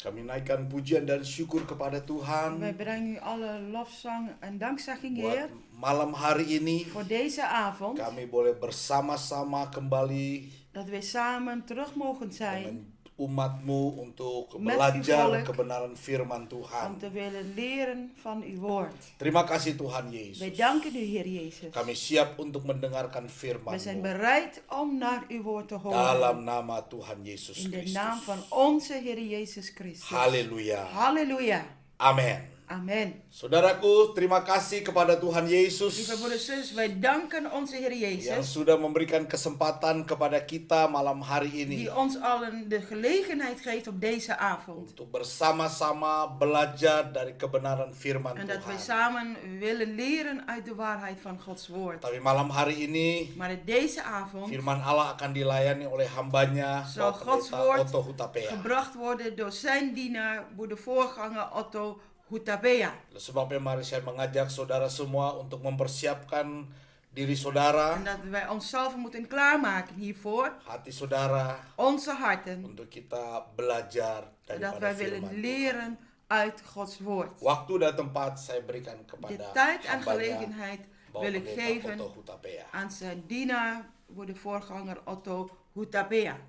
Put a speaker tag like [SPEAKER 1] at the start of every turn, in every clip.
[SPEAKER 1] Kami naikkan pujian dan syukur kepada
[SPEAKER 2] Wij
[SPEAKER 1] Tuhan
[SPEAKER 2] brengen u alle lofzang en dankzegging,
[SPEAKER 1] buat
[SPEAKER 2] Heer,
[SPEAKER 1] malam hari ini.
[SPEAKER 2] voor deze avond.
[SPEAKER 1] Kami boleh bersama-sama kembali
[SPEAKER 2] Dat we samen terug mogen zijn
[SPEAKER 1] dengan umat-Mu untuk
[SPEAKER 2] Met
[SPEAKER 1] belajar
[SPEAKER 2] uw volk.
[SPEAKER 1] kebenaran firman
[SPEAKER 2] om
[SPEAKER 1] Tuhan.
[SPEAKER 2] te willen leren van uw woord.
[SPEAKER 1] Terima kasih Tuhan
[SPEAKER 2] Wij
[SPEAKER 1] Yesus.
[SPEAKER 2] danken u, Heer Jezus.
[SPEAKER 1] Kami siap untuk mendengarkan
[SPEAKER 2] We zijn
[SPEAKER 1] firman-Mu
[SPEAKER 2] bereid om naar uw woord te horen.
[SPEAKER 1] dalam nama Tuhan Yesus
[SPEAKER 2] In de naam van
[SPEAKER 1] Kristus.
[SPEAKER 2] onze Heer Jezus Christus.
[SPEAKER 1] Haleluya.
[SPEAKER 2] Halleluja.
[SPEAKER 1] Amin.
[SPEAKER 2] Amen.
[SPEAKER 1] Saudaraku, terima kasih kepada Tuhan Yesus
[SPEAKER 2] Lieve broeders en zusters, wij danken onze Heer
[SPEAKER 1] yang
[SPEAKER 2] Jezus.
[SPEAKER 1] sudah memberikan kesempatan kepada kita malam hari ini
[SPEAKER 2] Die ons allen de gelegenheid geeft op deze avond.
[SPEAKER 1] untuk bersama-sama belajar dari kebenaran firman
[SPEAKER 2] En dat wij
[SPEAKER 1] Tuhan.
[SPEAKER 2] samen willen leren uit de waarheid van Gods woord.
[SPEAKER 1] Tapi malam hari ini
[SPEAKER 2] Maar in deze avond
[SPEAKER 1] firman Allah akan dilayani oleh hambanya
[SPEAKER 2] zal
[SPEAKER 1] Bapak
[SPEAKER 2] Gods
[SPEAKER 1] Pendeta
[SPEAKER 2] woord
[SPEAKER 1] Otto Hutapea.
[SPEAKER 2] gebracht worden door zijn dienaar, de voorganger Otto Hutapea.
[SPEAKER 1] Oleh sebabnya mari saya mengajak saudara semua untuk mempersiapkan diri saudara,
[SPEAKER 2] En dat wij onszelf moeten klaarmaken hiervoor,
[SPEAKER 1] hati saudara,
[SPEAKER 2] onze harten.
[SPEAKER 1] untuk kita belajar
[SPEAKER 2] En dat
[SPEAKER 1] daripada
[SPEAKER 2] wij
[SPEAKER 1] firman
[SPEAKER 2] willen
[SPEAKER 1] Tuhan.
[SPEAKER 2] leren uit Gods woord.
[SPEAKER 1] Waktu dan tempat saya berikan
[SPEAKER 2] De
[SPEAKER 1] kepada
[SPEAKER 2] tijd en
[SPEAKER 1] hambanya
[SPEAKER 2] gelegenheid
[SPEAKER 1] Bapak
[SPEAKER 2] wil ik
[SPEAKER 1] Pendeta
[SPEAKER 2] geven
[SPEAKER 1] Otto Hutapea.
[SPEAKER 2] aan zijn dienaar, de voorganger Otto Hutapea.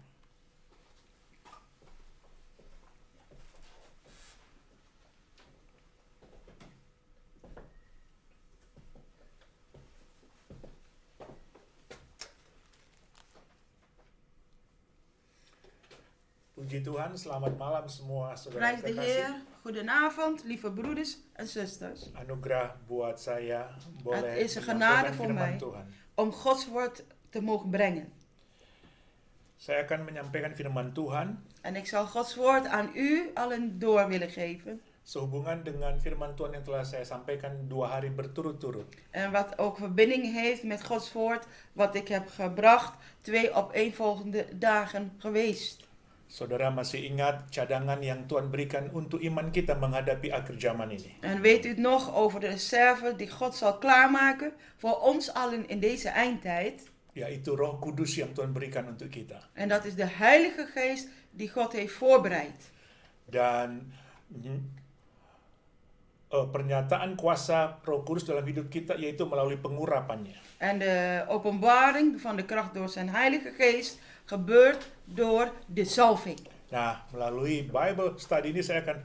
[SPEAKER 3] Puji Tuhan, selamat malam semua saudara
[SPEAKER 2] Prijs de
[SPEAKER 3] terkasih.
[SPEAKER 2] Heer, goedenavond, lieve broeders en zusters.
[SPEAKER 3] Anugerah buat saya boleh
[SPEAKER 2] Het is een
[SPEAKER 3] menyampaikan
[SPEAKER 2] genade voor
[SPEAKER 3] firman
[SPEAKER 2] mij.
[SPEAKER 3] Tuhan.
[SPEAKER 2] Om Gods woord te mogen brengen.
[SPEAKER 3] Saya akan menyampaikan firman Tuhan
[SPEAKER 2] En ik zal Gods woord aan u allen door willen geven.
[SPEAKER 3] sehubungan dengan firman Tuhan yang telah saya sampaikan 2 hari berturut-turut.
[SPEAKER 2] En wat ook verbinding heeft met Gods woord, wat ik heb gebracht 2 opeenvolgende dagen geweest.
[SPEAKER 3] Saudara masih ingat cadangan yang Tuhan berikan untuk iman kita menghadapi akhir zaman ini.
[SPEAKER 2] En weet u het nog over de reserve die God zal klaarmaken voor ons allen in deze eindtijd?
[SPEAKER 3] Yaitu Roh Kudus yang Tuhan berikan untuk kita.
[SPEAKER 2] En dat is de Heilige Geest die God heeft voorbereid.
[SPEAKER 3] Dan pernyataan kuasa Roh Kudus dalam hidup kita yaitu melalui pengurapannya.
[SPEAKER 2] En de openbaring van de kracht door zijn Heilige Geest gebeurt door de zalving.
[SPEAKER 3] Nah, melalui Bible study ini saya akan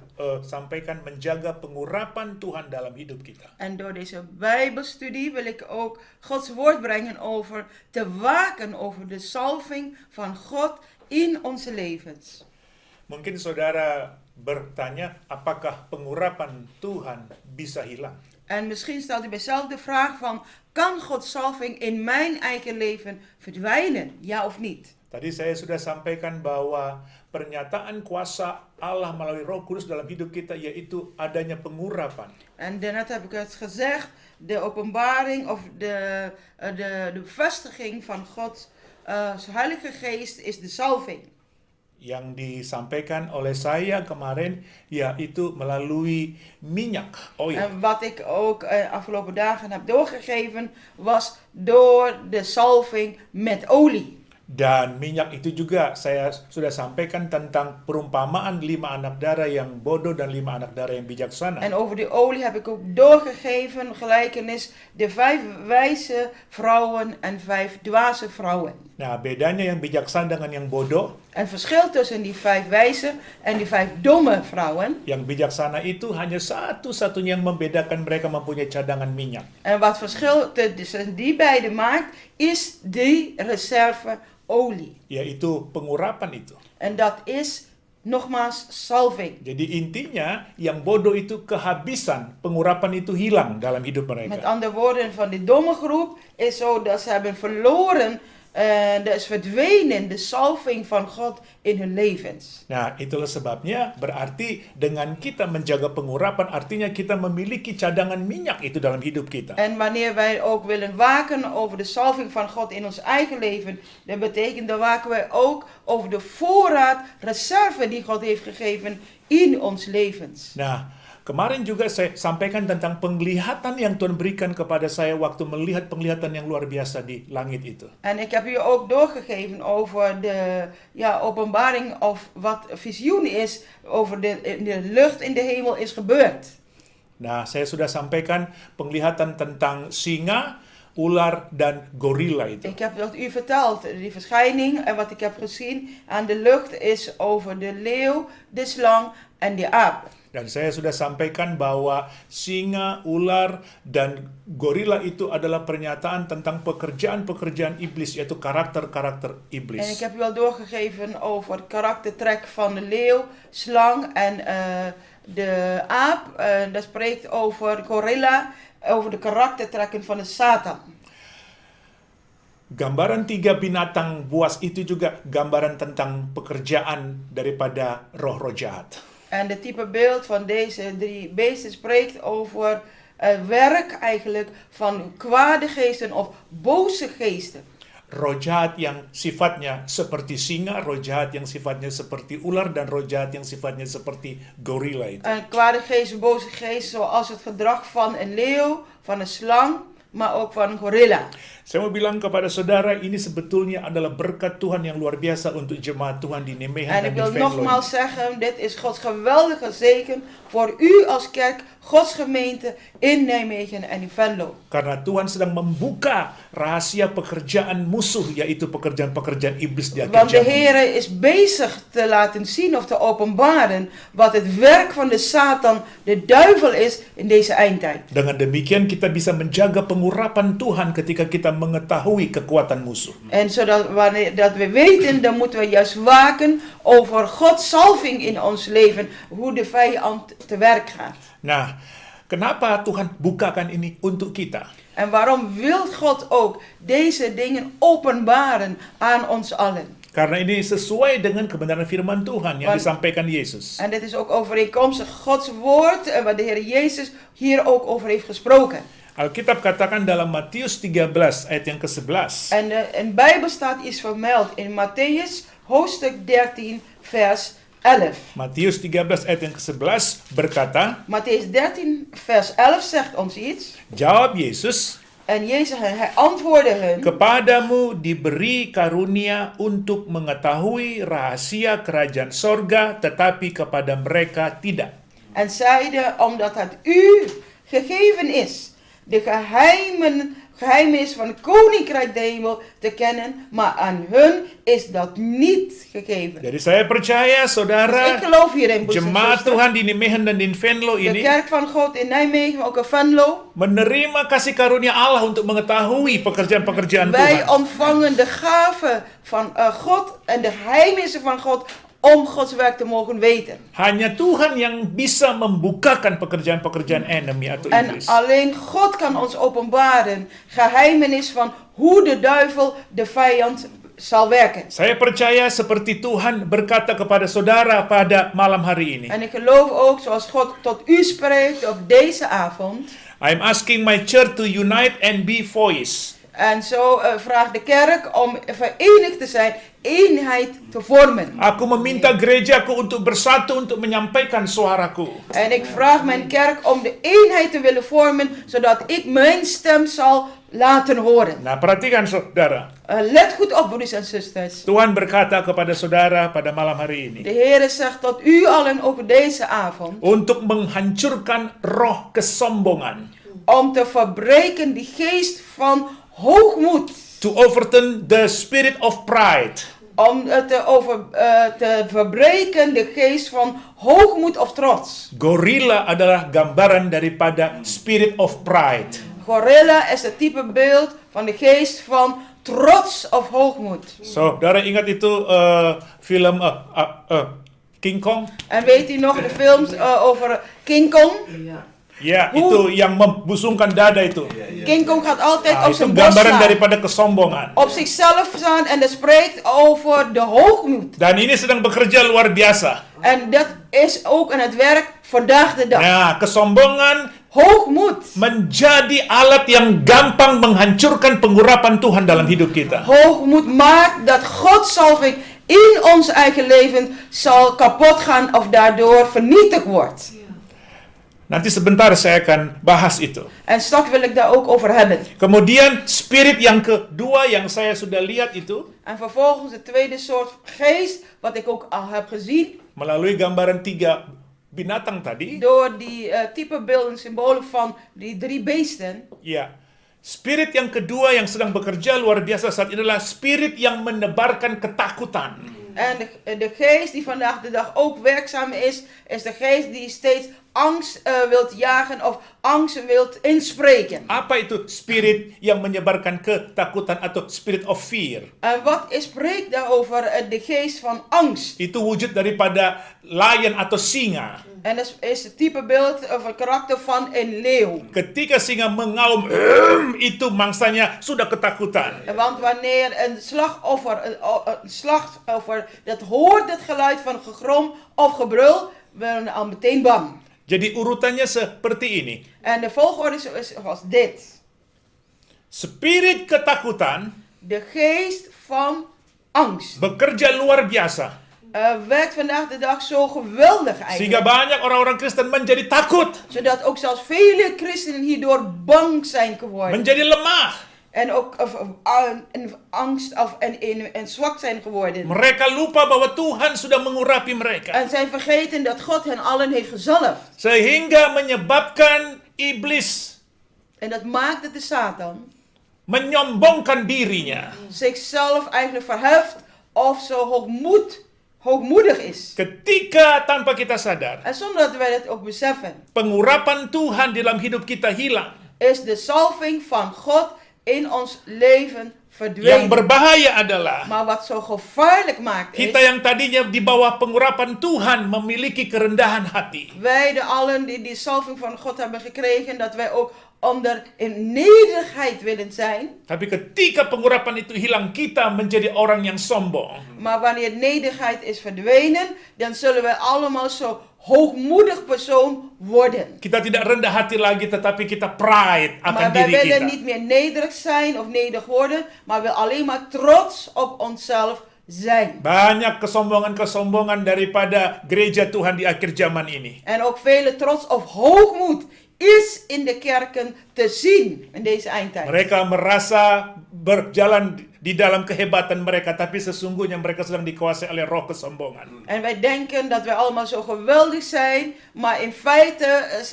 [SPEAKER 3] sampaikan menjaga pengurapan Tuhan dalam hidup kita.
[SPEAKER 2] En door deze Bijbelstudie wil ik ook Gods woord brengen over te waken over de zalving van God in onze levens.
[SPEAKER 3] Mungkin saudara bertanya, apakah pengurapan Tuhan bisa hilang?
[SPEAKER 2] En misschien stelt u zelf de vraag van, kan Gods zalving in mijn eigen leven verdwijnen? Ja of niet?
[SPEAKER 3] Tadi saya sudah sampaikan bahwa pernyataan kuasa Allah melalui Roh Kudus dalam hidup kita yaitu adanya pengurapan.
[SPEAKER 2] En daarnet heb ik het gezegd, de openbaring of de bevestiging van Gods Heilige Geest is de zalving.
[SPEAKER 3] Yang disampaikan oleh saya kemarin yaitu melalui minyak oil.
[SPEAKER 2] En wat ik ook afgelopen dagen heb doorgegeven was door de zalving met olie.
[SPEAKER 3] Dan minyak itu juga saya sudah sampaikan tentang perumpamaan 5 anak darah yang bodoh dan 5 anak darah yang bijaksana.
[SPEAKER 2] En over die olie heb ik ook doorgegeven gelijkenis de 5 wijze vrouwen en 5 dwaze vrouwen.
[SPEAKER 3] Nah, bedanya yang bijaksana dengan yang bodoh.
[SPEAKER 2] En verschil tussen die 5 wijze en die 5 domme vrouwen.
[SPEAKER 3] Yang bijaksana itu hanya satu-satunya yang membedakan mereka mempunyai cadangan minyak.
[SPEAKER 2] En wat verschil tussen die beiden maakt, is die reserve olie.
[SPEAKER 3] Yaitu pengurapan itu.
[SPEAKER 2] En dat is nogmaals zalving.
[SPEAKER 3] Jadi intinya yang bodoh itu kehabisan, pengurapan itu hilang dalam hidup
[SPEAKER 2] Met
[SPEAKER 3] mereka.
[SPEAKER 2] andere woorden, van die domme groep is zo dat ze hebben verloren, er is verdwenen de zalving van God in hun levens.
[SPEAKER 3] Nah, itulah sebabnya berarti dengan kita menjaga pengurapan artinya kita memiliki cadangan minyak itu dalam hidup kita.
[SPEAKER 2] En wanneer wij ook willen waken over de zalving van God in ons eigen leven, dat betekent dat waken wij ook over de voorraad, reserve die God heeft gegeven in ons levens.
[SPEAKER 3] Nah, Kemarin juga saya sampaikan tentang penglihatan yang Tuhan berikan kepada saya waktu melihat penglihatan yang luar biasa di langit itu.
[SPEAKER 2] En ik heb u ook doorgegeven over de openbaring of wat visioen is over in de lucht in de hemel is gebeurd.
[SPEAKER 3] Nah, saya sudah sampaikan penglihatan tentang singa, ular, dan gorila itu.
[SPEAKER 2] Ik heb dat u verteld, die verschijning en wat ik heb gezien aan de lucht is over de leeuw, de slang en de aap.
[SPEAKER 3] Dan saya sudah sampaikan bahwa singa, ular, dan gorila itu adalah pernyataan tentang pekerjaan-pekerjaan iblis, yaitu karakter-karakter
[SPEAKER 2] En ik
[SPEAKER 3] iblis.
[SPEAKER 2] heb u al doorgegeven over het karaktertrek van de leeuw, slang en de aap. Dat spreekt over gorilla, over de karaktertrekken van de Satan.
[SPEAKER 3] Gambaran 3 binatang buas itu juga gambaran tentang pekerjaan daripada roh-roh jahat.
[SPEAKER 2] En de type beeld van deze 3 beesten spreekt over het werk eigenlijk van kwade geesten of boze geesten.
[SPEAKER 3] Roh jahat yang sifatnya seperti singa, roh jahat yang sifatnya seperti ular, dan roh jahat yang sifatnya seperti gorila itu.
[SPEAKER 2] Een kwade geest, een boze geest, zoals het gedrag van een leeuw, van een slang, maar ook van een gorilla.
[SPEAKER 3] Saya mau bilang kepada saudara, ini sebetulnya adalah berkat Tuhan yang luar biasa untuk jemaat Tuhan di Nijmegen
[SPEAKER 2] En
[SPEAKER 3] dan
[SPEAKER 2] ik
[SPEAKER 3] di
[SPEAKER 2] wil
[SPEAKER 3] Venlo.
[SPEAKER 2] nogmaals zeggen, dit is Gods geweldige zegen voor u als kerk, Gods gemeente in Nijmegen en in Venlo.
[SPEAKER 3] Karena Tuhan sedang membuka rahasia pekerjaan musuh, yaitu pekerjaan-pekerjaan iblis di akhir
[SPEAKER 2] Want de
[SPEAKER 3] zaman.
[SPEAKER 2] Heer is bezig te laten zien of te openbaren wat het werk van de Satan, de duivel is in deze eindtijd.
[SPEAKER 3] Dengan demikian kita bisa menjaga pengurapan Tuhan ketika kita mengetahui kekuatan musuh.
[SPEAKER 2] En zodat wanneer dat we weten, dan moeten we juist waken over Gods salving in ons leven, hoe de vijand te werk gaat.
[SPEAKER 3] Nah, kenapa Tuhan bukakan ini untuk kita?
[SPEAKER 2] En waarom wil God ook deze dingen openbaren aan ons allen?
[SPEAKER 3] Karena ini sesuai dengan kebenaran firman Tuhan yang
[SPEAKER 2] Want-
[SPEAKER 3] disampaikan Yesus.
[SPEAKER 2] En dit is ook overeenkomstig Gods woord en wat de Heer Jezus hier ook over heeft gesproken.
[SPEAKER 3] Alkitab katakan dalam Matius 13 ayat yang ke-11.
[SPEAKER 2] En in de Bijbel staat iets vermeld in Matthäus hoofdstuk 13 vers 11.
[SPEAKER 3] Matius 13 ayat yang ke-11 berkata,
[SPEAKER 2] Matthäus 13 vers 11 zegt ons iets.
[SPEAKER 3] jawab Yesus,
[SPEAKER 2] En Jezus hij antwoordde hun.
[SPEAKER 3] kepadamu diberi karunia untuk mengetahui rahasia kerajaan sorga, tetapi kepada mereka tidak.
[SPEAKER 2] En zeide, omdat het u gegeven is, de geheimenis van het koninkrijk de hemel te kennen, maar aan hun is dat niet gegeven.
[SPEAKER 3] Jadi saya percaya
[SPEAKER 2] Dus ik
[SPEAKER 3] saudara,
[SPEAKER 2] geloof hierin, broeders en
[SPEAKER 3] jemaat
[SPEAKER 2] zusters.
[SPEAKER 3] Tuhan di Nijmegen dan di Venlo
[SPEAKER 2] De
[SPEAKER 3] ini
[SPEAKER 2] kerk van God in Nijmegen, ook in Venlo.
[SPEAKER 3] menerima kasih karunia Allah untuk mengetahui pekerjaan-pekerjaan
[SPEAKER 2] Wij
[SPEAKER 3] Tuhan.
[SPEAKER 2] ontvangen de gave van God en de geheimenissen van God om Gods werk te mogen weten.
[SPEAKER 3] Hanya Tuhan yang bisa membukakan pekerjaan-pekerjaan enemy atau
[SPEAKER 2] En
[SPEAKER 3] iblis.
[SPEAKER 2] alleen God kan ons openbaren geheimenis van hoe de duivel, de vijand, zal werken.
[SPEAKER 3] Saya percaya seperti Tuhan berkata kepada saudara pada malam hari ini.
[SPEAKER 2] En ik geloof ook, zoals God tot u spreekt op deze avond.
[SPEAKER 3] I'm asking my church to unite and be voice.
[SPEAKER 2] En zo vraagt de kerk om verenigd te zijn, eenheid te vormen.
[SPEAKER 3] Aku meminta gerejaku untuk bersatu untuk menyampaikan suaraku.
[SPEAKER 2] En ik vraag mijn kerk om de eenheid te willen vormen, zodat ik mijn stem zal laten horen.
[SPEAKER 3] Nah, perhatikan saudara.
[SPEAKER 2] Let goed op, broeders en zusters.
[SPEAKER 3] Tuhan berkata kepada saudara pada malam hari ini.
[SPEAKER 2] De Heer zegt tot u allen ook deze avond,
[SPEAKER 3] Untuk menghancurkan roh kesombongan.
[SPEAKER 2] om te verbreken die geest van hoogmoed.
[SPEAKER 3] To overturn the spirit of pride.
[SPEAKER 2] Om te verbreken de geest van hoogmoed of trots.
[SPEAKER 3] Gorilla adalah gambaran daripada spirit of pride.
[SPEAKER 2] Gorilla is het type beeld van de geest van trots of hoogmoed.
[SPEAKER 3] Saudara ingat itu film King Kong?
[SPEAKER 2] En weet u nog de films over King Kong?
[SPEAKER 3] Ya,
[SPEAKER 2] Hoe?
[SPEAKER 3] itu yang membusungkan dada itu.
[SPEAKER 2] King Kong gaat altijd
[SPEAKER 3] Nah,
[SPEAKER 2] op
[SPEAKER 3] itu
[SPEAKER 2] zijn borst
[SPEAKER 3] gambaran
[SPEAKER 2] staan.
[SPEAKER 3] daripada kesombongan.
[SPEAKER 2] Op zichzelf staan en dat spreekt over de hoogmoed.
[SPEAKER 3] Dan ini sedang bekerja luar biasa.
[SPEAKER 2] En dat is ook aan het werk vandaag de dag.
[SPEAKER 3] Nah, kesombongan
[SPEAKER 2] Hoogmoed.
[SPEAKER 3] menjadi alat yang gampang menghancurkan pengurapan Tuhan dalam hidup kita.
[SPEAKER 2] Hoogmoed maakt dat Gods salving in ons eigen leven zal kapot gaan of daardoor vernietigd wordt.
[SPEAKER 3] Nanti sebentar saya akan bahas itu.
[SPEAKER 2] En straks wil ik daar ook over hebben.
[SPEAKER 3] Kemudian spirit yang kedua yang saya sudah lihat itu
[SPEAKER 2] En vervolgens de tweede soort geest, wat ik ook al heb gezien,
[SPEAKER 3] melalui gambaran 3 binatang tadi.
[SPEAKER 2] door die typebeelden, symbolen van die 3 beesten.
[SPEAKER 3] Ya, spirit yang kedua yang sedang bekerja luar biasa saat ini adalah spirit yang menebarkan ketakutan.
[SPEAKER 2] En de geest die vandaag de dag ook werkzaam is de geest die steeds angst wilt jagen of angst wilt inspreken.
[SPEAKER 3] Apa itu spirit yang menyebarkan ketakutan atau spirit of fear?
[SPEAKER 2] En wat spreekt daarover de geest van angst?
[SPEAKER 3] Itu wujud daripada lion atau singa.
[SPEAKER 2] En dat is het typebeeld of het karakter van een leeuw.
[SPEAKER 3] Ketika singa mengaum, itu mangsanya sudah ketakutan.
[SPEAKER 2] Want wanneer een slachtoffer dat hoort het geluid van gegrom of gebrul, worden al meteen bang.
[SPEAKER 3] Jadi urutannya seperti ini.
[SPEAKER 2] En de volgorde is zoals dit.
[SPEAKER 3] Spirit ketakutan
[SPEAKER 2] De geest van angst
[SPEAKER 3] bekerja luar biasa.
[SPEAKER 2] werkt vandaag de dag zo geweldig
[SPEAKER 3] Sehingga
[SPEAKER 2] eigenlijk.
[SPEAKER 3] banyak orang-orang Kristen menjadi takut,
[SPEAKER 2] Zodat ook zelfs vele christenen hierdoor bang zijn geworden.
[SPEAKER 3] menjadi lemah.
[SPEAKER 2] En ook in angst en zwak zijn geworden.
[SPEAKER 3] Mereka lupa bahwa Tuhan sudah mengurapi mereka.
[SPEAKER 2] En zijn vergeten dat God hen allen heeft gezalfd.
[SPEAKER 3] Sehingga menyebabkan iblis
[SPEAKER 2] En dat maakt dat de Satan
[SPEAKER 3] menyombongkan dirinya.
[SPEAKER 2] zichzelf eigenlijk verheft of zo hoogmoedig is.
[SPEAKER 3] Ketika tanpa kita sadar,
[SPEAKER 2] En zonder dat wij dat ook beseffen,
[SPEAKER 3] pengurapan Tuhan dalam hidup kita hilang.
[SPEAKER 2] is de salving van God in ons leven
[SPEAKER 3] Yang
[SPEAKER 2] verdwenen.
[SPEAKER 3] berbahaya adalah
[SPEAKER 2] Maar wat zo gevaarlijk maakt is,
[SPEAKER 3] kita yang tadinya di bawah pengurapan Tuhan memiliki kerendahan hati.
[SPEAKER 2] wij de allen die die salving van God hebben gekregen, dat wij ook onder in nederigheid willen zijn.
[SPEAKER 3] Tapi ketika pengurapan itu hilang, kita menjadi orang yang sombong.
[SPEAKER 2] Maar wanneer nederigheid is verdwenen, dan zullen wij allemaal zo hoogmoedig persoon worden.
[SPEAKER 3] Kita tidak rendah hati lagi, tetapi kita pride akan
[SPEAKER 2] Maar wij
[SPEAKER 3] diri
[SPEAKER 2] willen
[SPEAKER 3] kita.
[SPEAKER 2] niet meer nederig zijn of nederig worden, maar we alleen maar trots op onszelf zijn.
[SPEAKER 3] Banyak kesombongan-kesombongan daripada gereja Tuhan di akhir zaman ini.
[SPEAKER 2] En ook vele trots of hoogmoed is in de kerken te zien in deze eindtijd.
[SPEAKER 3] Mereka merasa berjalan di dalam kehebatan mereka, tapi sesungguhnya mereka sedang dikuasai oleh roh kesombongan.
[SPEAKER 2] En wij denken dat wij allemaal zo geweldig zijn, maar in feite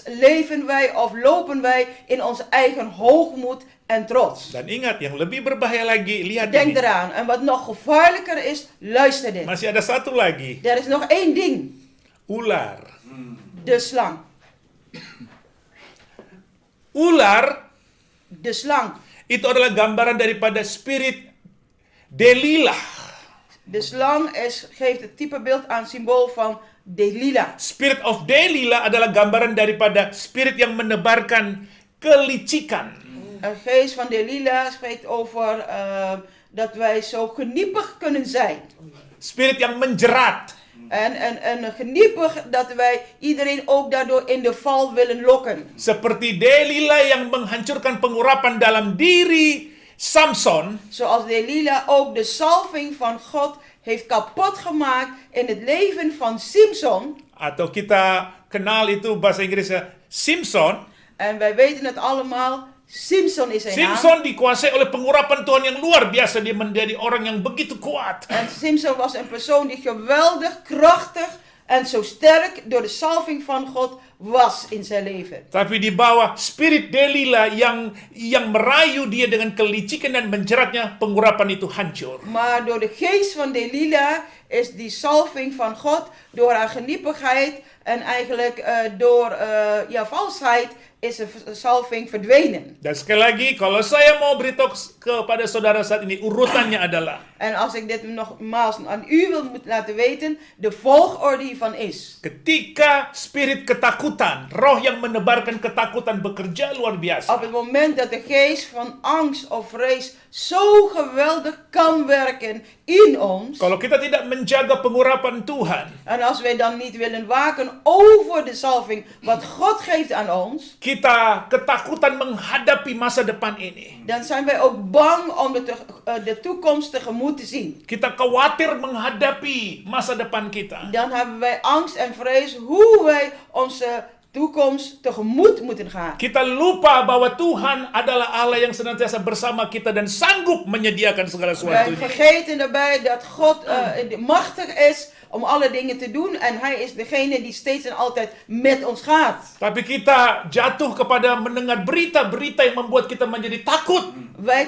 [SPEAKER 2] leven wij of lopen wij in onze eigen hoogmoed en trots.
[SPEAKER 3] Dan ingat, yang lebih berbahaya lagi, lihat
[SPEAKER 2] Denk
[SPEAKER 3] ini.
[SPEAKER 2] eraan. En wat nog gevaarlijker is, luister dit.
[SPEAKER 3] Masih ada satu lagi,
[SPEAKER 2] Er is nog één ding.
[SPEAKER 3] ular.
[SPEAKER 2] De slang.
[SPEAKER 3] Ular
[SPEAKER 2] De slang.
[SPEAKER 3] itu adalah gambaran daripada spirit Delilah.
[SPEAKER 2] De slang geeft het typebeeld aan symbool van Delilah.
[SPEAKER 3] Spirit of Delilah adalah gambaran daripada spirit yang menebarkan kelicikan.
[SPEAKER 2] Een geest van Delilah spreekt over dat wij zo geniepig kunnen zijn.
[SPEAKER 3] Spirit yang menjerat.
[SPEAKER 2] En geniepig dat wij iedereen ook daardoor in de val willen lokken.
[SPEAKER 3] Seperti Delilah yang menghancurkan pengurapan dalam diri Samson.
[SPEAKER 2] Zoals Delilah ook de salving van God heeft kapot gemaakt in het leven van Simson.
[SPEAKER 3] Atau kita kenal itu bahasa Inggrisnya Simpson.
[SPEAKER 2] En wij weten het allemaal. Simson is zijn naam.
[SPEAKER 3] Simpson dikuasai oleh pengurapan Tuhan yang luar biasa. Dia menjadi orang yang begitu kuat.
[SPEAKER 2] En Simson was een persoon die geweldig, krachtig en zo sterk door de salving van God was in zijn leven.
[SPEAKER 3] Tapi di bawah spirit Delilah yang merayu dia dengan kelicikan dan menjeratnya, pengurapan itu hancur.
[SPEAKER 2] Maar door de geest van Delilah is die salving van God, door haar geniepigheid en eigenlijk door valsheid, is de salving verdwenen.
[SPEAKER 3] Dan sekali lagi, kalau saya mau beritahu kepada saudara saat ini, urutannya adalah
[SPEAKER 2] En als ik dit nogmaals aan u wil laten weten, de volgorde hiervan is:
[SPEAKER 3] ketika spirit ketakutan, roh yang menebarkan ketakutan bekerja luar biasa.
[SPEAKER 2] op het moment dat de geest van angst of vrees zo geweldig kan werken in ons,
[SPEAKER 3] Kalau kita tidak menjaga pengurapan Tuhan,
[SPEAKER 2] en als wij dan niet willen waken over de salving wat God geeft aan ons,
[SPEAKER 3] kita ketakutan menghadapi masa depan ini.
[SPEAKER 2] dan zijn wij ook bang om de toekomst tegemoet te zien.
[SPEAKER 3] Kita khawatir menghadapi masa depan kita.
[SPEAKER 2] Dan hebben wij angst en vrees hoe wij onze toekomst tegemoet moeten gaan.
[SPEAKER 3] Kita lupa bahwa Tuhan adalah Allah yang senantiasa bersama kita dan sanggup menyediakan segala
[SPEAKER 2] Wij
[SPEAKER 3] sesuatunya.
[SPEAKER 2] vergeten daarbij dat God machtig is om alle dingen te doen en Hij is degene die steeds en altijd met ons gaat.
[SPEAKER 3] Tapi kita jatuh kepada mendengar berita-berita yang membuat kita menjadi takut.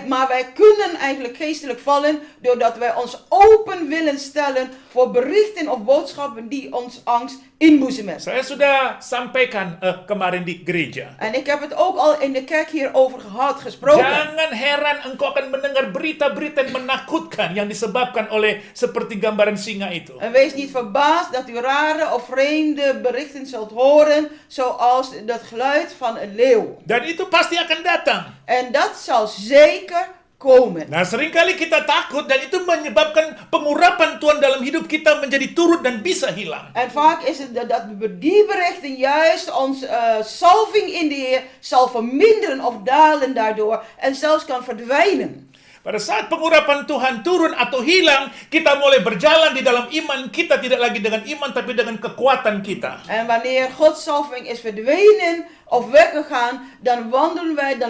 [SPEAKER 2] Maar wij kunnen eigenlijk geestelijk vallen doordat wij ons open willen stellen voor berichten of boodschappen die ons angst inboezemen.
[SPEAKER 3] Saya sudah sampaikan kemarin di gereja.
[SPEAKER 2] En ik heb het ook al in de kerk hierover gesproken.
[SPEAKER 3] Jangan heran engkau akan mendengar berita-berita yang menakutkan yang disebabkan oleh seperti gambaran singa itu.
[SPEAKER 2] En wees niet verbaasd dat u rare of vreemde berichten zult horen, zoals dat geluid van een leeuw.
[SPEAKER 3] Dan itu pasti akan datang.
[SPEAKER 2] En dat zal zeker komen.
[SPEAKER 3] Nah, seringkali kita takut dan itu menyebabkan pengurapan Tuhan dalam hidup kita menjadi turut dan bisa hilang.
[SPEAKER 2] En vaak is het dat die berichten juist ons salving in de Heer zal verminderen of dalen daardoor en zelfs kan verdwijnen.
[SPEAKER 3] Pada saat pengurapan Tuhan turun atau hilang, kita mulai berjalan di dalam iman kita, tidak lagi dengan iman tapi dengan kekuatan kita.
[SPEAKER 2] En wanneer Gods salving is verdwenen of weggegaan, dan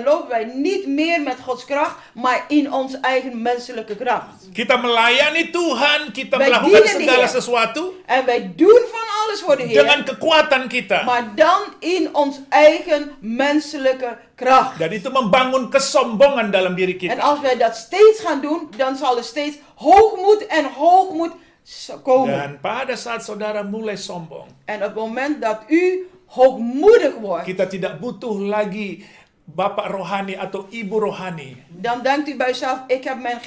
[SPEAKER 2] lopen wij niet meer met Gods kracht, maar in onze eigen menselijke kracht.
[SPEAKER 3] Kita melayani Tuhan, kita
[SPEAKER 2] Wij
[SPEAKER 3] melakukan
[SPEAKER 2] dienen de
[SPEAKER 3] segala
[SPEAKER 2] Heer.
[SPEAKER 3] sesuatu
[SPEAKER 2] En wij doen van alles voor de
[SPEAKER 3] dengan
[SPEAKER 2] Heer,
[SPEAKER 3] kekuatan kita.
[SPEAKER 2] maar dan in ons eigen menselijke kracht.
[SPEAKER 3] Dan itu membangun kesombongan dalam diri
[SPEAKER 2] En
[SPEAKER 3] kita.
[SPEAKER 2] als wij dat steeds gaan doen, dan zal er steeds hoogmoed en hoogmoed komen.
[SPEAKER 3] Dan pada saat saudara mulai sombong,
[SPEAKER 2] En op het moment dat u hoogmoedig wordt,
[SPEAKER 3] kita tidak butuh lagi bapak rohani atau ibu rohani.
[SPEAKER 2] dan denkt u bij uzelf, ik heb mijn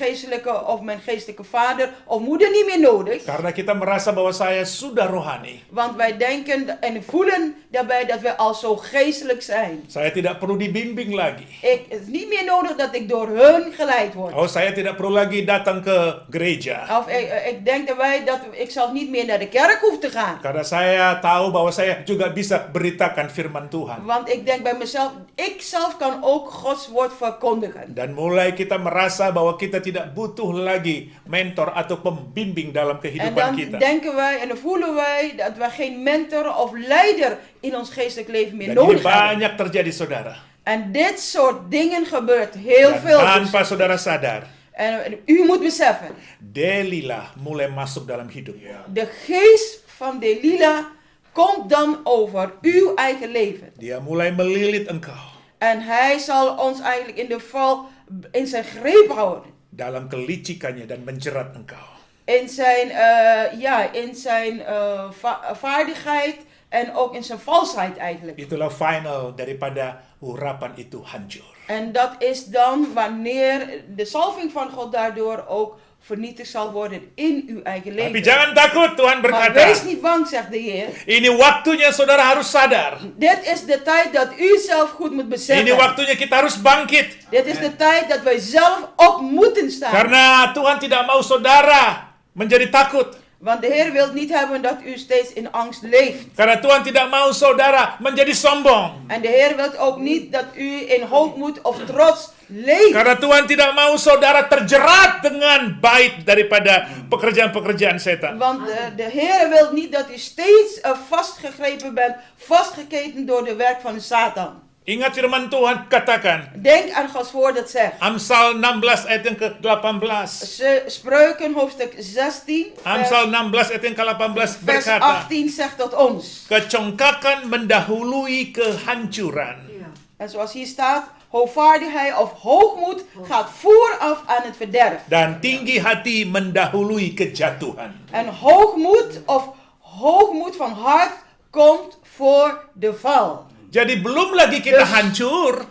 [SPEAKER 2] geestelijke vader of moeder niet meer nodig.
[SPEAKER 3] Karena kita merasa bahwa saya sudah rohani.
[SPEAKER 2] Want wij denken en voelen daarbij dat wij al zo geestelijk zijn.
[SPEAKER 3] Saya tidak perlu dibimbing lagi.
[SPEAKER 2] Het is niet meer nodig dat ik door hun geleid word.
[SPEAKER 3] Oh, saya tidak perlu lagi datang ke gereja.
[SPEAKER 2] Of ik denk daarbij dat ik zelf niet meer naar de kerk hoef te gaan.
[SPEAKER 3] Karena saya tahu bahwa saya juga bisa beritakan firman Tuhan.
[SPEAKER 2] Want ik denk bij mezelf, ik zelf kan ook Gods woord verkondigen.
[SPEAKER 3] Dan mulai kita merasa bahwa kita tidak butuh lagi mentor atau pembimbing dalam
[SPEAKER 2] En
[SPEAKER 3] kehidupan
[SPEAKER 2] dan
[SPEAKER 3] kita.
[SPEAKER 2] denken wij en dan voelen wij dat wij geen mentor of leider in ons geestelijk leven meer
[SPEAKER 3] Dan ini
[SPEAKER 2] nodig hebben.
[SPEAKER 3] banyak terjadi saudara.
[SPEAKER 2] En dit soort dingen gebeurt heel
[SPEAKER 3] Dan
[SPEAKER 2] veel.
[SPEAKER 3] tanpa saudara sadar,
[SPEAKER 2] En u moet beseffen,
[SPEAKER 3] Delilah mulai masuk dalam hidup.
[SPEAKER 2] de geest van Delilah komt dan over uw eigen leven.
[SPEAKER 3] Dia mulai melilit engkau
[SPEAKER 2] En hij zal ons eigenlijk in de val in zijn greep houden.
[SPEAKER 3] dalam kelicikannya dan menjerat engkau.
[SPEAKER 2] In zijn vaardigheid en ook in zijn valsheid eigenlijk.
[SPEAKER 3] Itulah final daripada urapan itu hancur.
[SPEAKER 2] En dat is dan wanneer de salving van God daardoor ook vernietigd zal worden in uw eigen
[SPEAKER 3] Tapi
[SPEAKER 2] leven.
[SPEAKER 3] jangan takut, Tuhan
[SPEAKER 2] Maar
[SPEAKER 3] berkata.
[SPEAKER 2] wees niet bang, zegt de Heer.
[SPEAKER 3] Ini waktunya saudara harus sadar.
[SPEAKER 2] Dit is de tijd dat u zelf goed moet
[SPEAKER 3] Ini
[SPEAKER 2] beseffen.
[SPEAKER 3] waktunya kita harus bangkit.
[SPEAKER 2] Dit is de tijd dat wij zelf op moeten staan.
[SPEAKER 3] Karena Tuhan tidak mau saudara menjadi takut.
[SPEAKER 2] Want de Heer wil niet hebben dat u steeds in angst leeft.
[SPEAKER 3] Karena Tuhan tidak mau saudara menjadi sombong.
[SPEAKER 2] En de Heer wil ook niet dat u in hoogmoed of trots leeft.
[SPEAKER 3] Karena Tuhan tidak mau saudara terjerat dengan bait daripada pekerjaan-pekerjaan setan.
[SPEAKER 2] Want de Heer wil niet dat u steeds vastgegrepen bent, vastgeketen door de werk van de Satan.
[SPEAKER 3] Ingat firman Tuhan katakan.
[SPEAKER 2] Denk aan Gods woord dat zegt.
[SPEAKER 3] Amsal 16 ayat yang ke-18.
[SPEAKER 2] Spreuken hoofdstuk 16,
[SPEAKER 3] Amsal 16 ayat yang ke-18
[SPEAKER 2] vers
[SPEAKER 3] berkata.
[SPEAKER 2] 18 zegt tot ons.
[SPEAKER 3] Kecongkakan mendahului kehancuran.
[SPEAKER 2] En zoals hier staat, hoogvaardigheid of hoogmoed gaat vooraf aan het verderf.
[SPEAKER 3] Dan tinggi hati mendahului kejatuhan.
[SPEAKER 2] En hoogmoed van hart komt voor de val.
[SPEAKER 3] Jadi belum lagi kita
[SPEAKER 2] Dus-
[SPEAKER 3] hancur,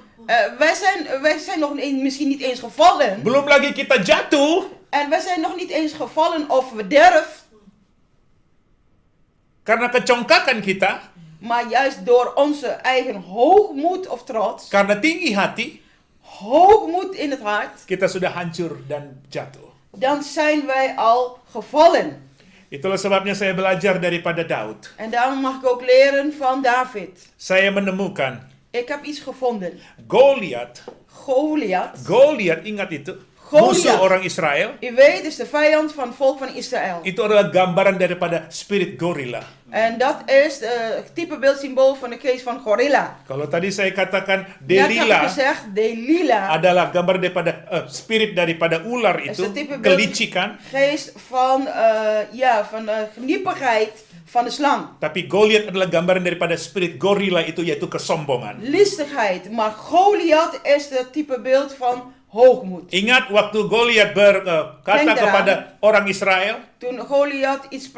[SPEAKER 2] Wij zijn nog misschien niet eens gevallen.
[SPEAKER 3] belum lagi kita jatuh,
[SPEAKER 2] En wij zijn nog niet eens gevallen of verderfd.
[SPEAKER 3] karena kecongkakan kita,
[SPEAKER 2] Maar juist door onze eigen hoogmoed of trots,
[SPEAKER 3] karena tinggi hati,
[SPEAKER 2] hoogmoed in het hart,
[SPEAKER 3] kita sudah hancur dan jatuh.
[SPEAKER 2] dan zijn wij al gevallen.
[SPEAKER 3] Itulah sebabnya saya belajar daripada Daud.
[SPEAKER 2] En daarom mag ik ook leren van David.
[SPEAKER 3] Saya menemukan
[SPEAKER 2] Ik heb iets gevonden.
[SPEAKER 3] Goliat,
[SPEAKER 2] Goliath.
[SPEAKER 3] Goliat ingat itu, musuh
[SPEAKER 2] Goliat,
[SPEAKER 3] orang Israel,
[SPEAKER 2] u weet, is de vijand van het volk van Israël.
[SPEAKER 3] itu adalah gambaran daripada spirit gorila.
[SPEAKER 2] En dat is het type beeldsymbool van de geest van gorilla.
[SPEAKER 3] Kalau tadi saya katakan
[SPEAKER 2] Net heb ik
[SPEAKER 3] Delila
[SPEAKER 2] gezegd, Delila
[SPEAKER 3] adalah gambar daripada spirit daripada ular
[SPEAKER 2] is
[SPEAKER 3] itu,
[SPEAKER 2] het type
[SPEAKER 3] kelicikan.
[SPEAKER 2] geest van, van geniepigheid van de slang.
[SPEAKER 3] Tapi Goliat adalah gambaran daripada spirit gorila itu, yaitu kesombongan.
[SPEAKER 2] Listigheid. Maar Goliath is het type beeld van hoogmoed.
[SPEAKER 3] Ingat waktu Goliat berkata
[SPEAKER 2] Denk eraan.
[SPEAKER 3] kepada orang Israel,
[SPEAKER 2] Toen Goliath iets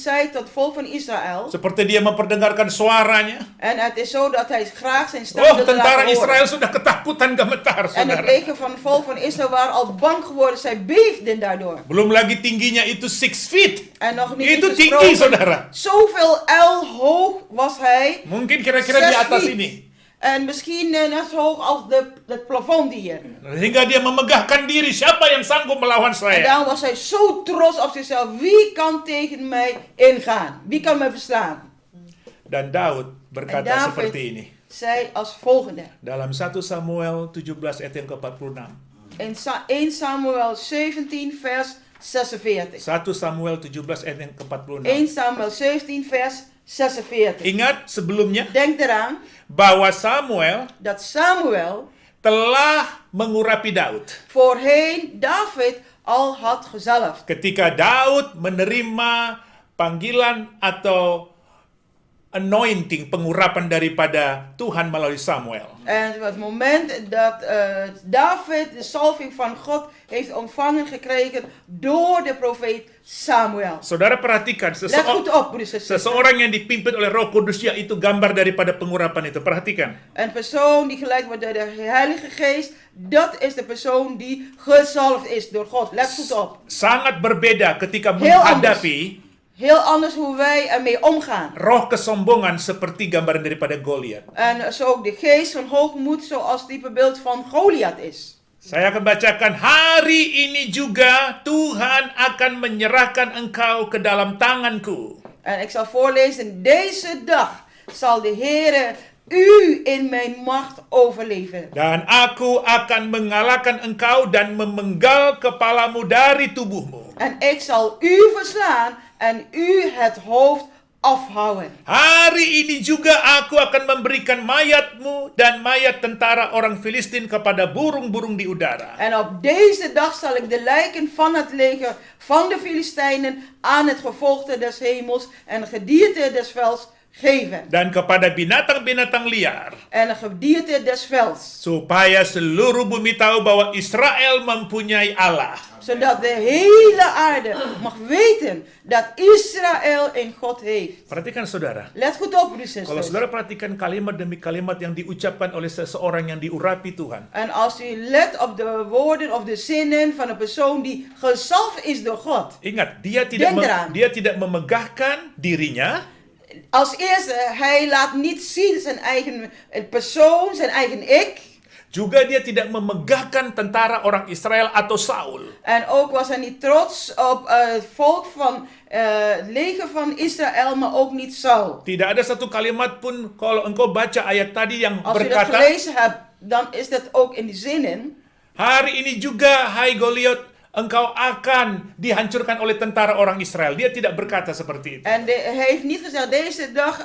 [SPEAKER 2] zei tot het volk van Israël.
[SPEAKER 3] seperti dia memperdengarkan suaranya.
[SPEAKER 2] En het is zo dat hij graag zijn stem
[SPEAKER 3] Oh,
[SPEAKER 2] wilde
[SPEAKER 3] tentara
[SPEAKER 2] laten horen.
[SPEAKER 3] Israel sudah ketakutan gemetar,
[SPEAKER 2] En het
[SPEAKER 3] saudara.
[SPEAKER 2] leger van het volk van Israël waren al bang geworden. Zij beefden daardoor.
[SPEAKER 3] Belum lagi tingginya itu 6 feet.
[SPEAKER 2] En nog niet
[SPEAKER 3] Itu
[SPEAKER 2] gesproken,
[SPEAKER 3] tinggi, saudara.
[SPEAKER 2] zoveel el hoog was hij.
[SPEAKER 3] Mungkin kira-kira di
[SPEAKER 2] 6
[SPEAKER 3] atas
[SPEAKER 2] feet.
[SPEAKER 3] ini.
[SPEAKER 2] En misschien net zo hoog als het plafond hier.
[SPEAKER 3] Sehingga dia memegahkan diri, siapa yang sanggup melawan
[SPEAKER 2] En
[SPEAKER 3] saya?
[SPEAKER 2] daarom was hij zo trots op zichzelf. Wie kan tegen mij ingaan? Wie kan mij verslaan?
[SPEAKER 3] Dan Daud berkata
[SPEAKER 2] En David
[SPEAKER 3] seperti ini.
[SPEAKER 2] zei als volgende.
[SPEAKER 3] Dalam 1 Samuel 17 ayat yang ke-46.
[SPEAKER 2] In 1 Samuel 17 vers 46.
[SPEAKER 3] 1 Samuel 17 ayat yang
[SPEAKER 2] 1
[SPEAKER 3] ke-46.
[SPEAKER 2] Samuel 17 vers 46.
[SPEAKER 3] Ingat sebelumnya
[SPEAKER 2] Denk eraan
[SPEAKER 3] bahwa Samuel
[SPEAKER 2] dat Samuel
[SPEAKER 3] telah mengurapi Daud.
[SPEAKER 2] voorheen David al had gezalfd.
[SPEAKER 3] Ketika Daud menerima panggilan atau anointing, pengurapan daripada Tuhan melalui Samuel.
[SPEAKER 2] En het moment dat David de salving van God heeft ontvangen gekregen door de profeet Samuel.
[SPEAKER 3] Saudara perhatikan,
[SPEAKER 2] Let goed op, broeders en zusters.
[SPEAKER 3] seseorang yang dipimpin oleh Roh Kudus, yaitu gambar daripada pengurapan itu. Perhatikan.
[SPEAKER 2] Een persoon die geleid wordt door de Heilige Geest, dat is de persoon die gezalfd is door God. Let goed op.
[SPEAKER 3] Sangat berbeda ketika
[SPEAKER 2] Heel
[SPEAKER 3] menghadapi
[SPEAKER 2] Heel anders hoe wij ermee omgaan.
[SPEAKER 3] roh kesombongan seperti gambaran daripada Goliat.
[SPEAKER 2] En zo ook de geest van hoogmoed zoals het type beeld van Goliath is.
[SPEAKER 3] Saya akan bacakan, hari ini juga Tuhan akan menyerahkan engkau ke dalam tanganku.
[SPEAKER 2] En ik zal voorlezen, deze dag zal de Heere u in mijn macht overleveren.
[SPEAKER 3] Dan aku akan mengalahkan engkau dan memenggal kepalamu dari tubuhmu.
[SPEAKER 2] En ik zal u verslaan en u het hoofd afhouden.
[SPEAKER 3] Hari ini juga aku akan memberikan mayatmu dan mayat tentara orang Filistin kepada burung-burung di udara.
[SPEAKER 2] En op deze dag zal ik de lijken van het leger van de Filistijnen aan het gevolgte des hemels en het gedierte des velds geven.
[SPEAKER 3] Dan kepada binatang-binatang liar.
[SPEAKER 2] En het gedierte des velds.
[SPEAKER 3] Supaya seluruh bumi tahu bahwa Israel mempunyai Allah.
[SPEAKER 2] Zodat de hele aarde mag weten dat Israël een God heeft.
[SPEAKER 3] Perhatikan saudara.
[SPEAKER 2] Let goed op, broeders en
[SPEAKER 3] Kalau
[SPEAKER 2] zusters.
[SPEAKER 3] saudara perhatikan kalimat demi kalimat yang diucapkan oleh seseorang yang diurapi Tuhan.
[SPEAKER 2] En als u let op de woorden of de zinnen van een persoon die gezalfd is door God.
[SPEAKER 3] Ingat, dia
[SPEAKER 2] Denk eraan.
[SPEAKER 3] dia tidak memegahkan dirinya,
[SPEAKER 2] Als eerste, hij laat niet zien zijn eigen persoon, zijn eigen ik.
[SPEAKER 3] juga dia tidak memegahkan tentara orang Israel atau Saul.
[SPEAKER 2] En ook was hij niet trots op het volk van het leger van Israël, maar ook niet Saul.
[SPEAKER 3] Tidak ada satu kalimat pun kalau engkau baca ayat tadi yang
[SPEAKER 2] Als u dat
[SPEAKER 3] berkata,
[SPEAKER 2] gelezen hebt, dan is dat ook in de zinnen.
[SPEAKER 3] hari ini juga hai Goliat, engkau akan dihancurkan oleh tentara orang Israel. Dia tidak berkata seperti itu.
[SPEAKER 2] En hij heeft niet gezegd, deze dag,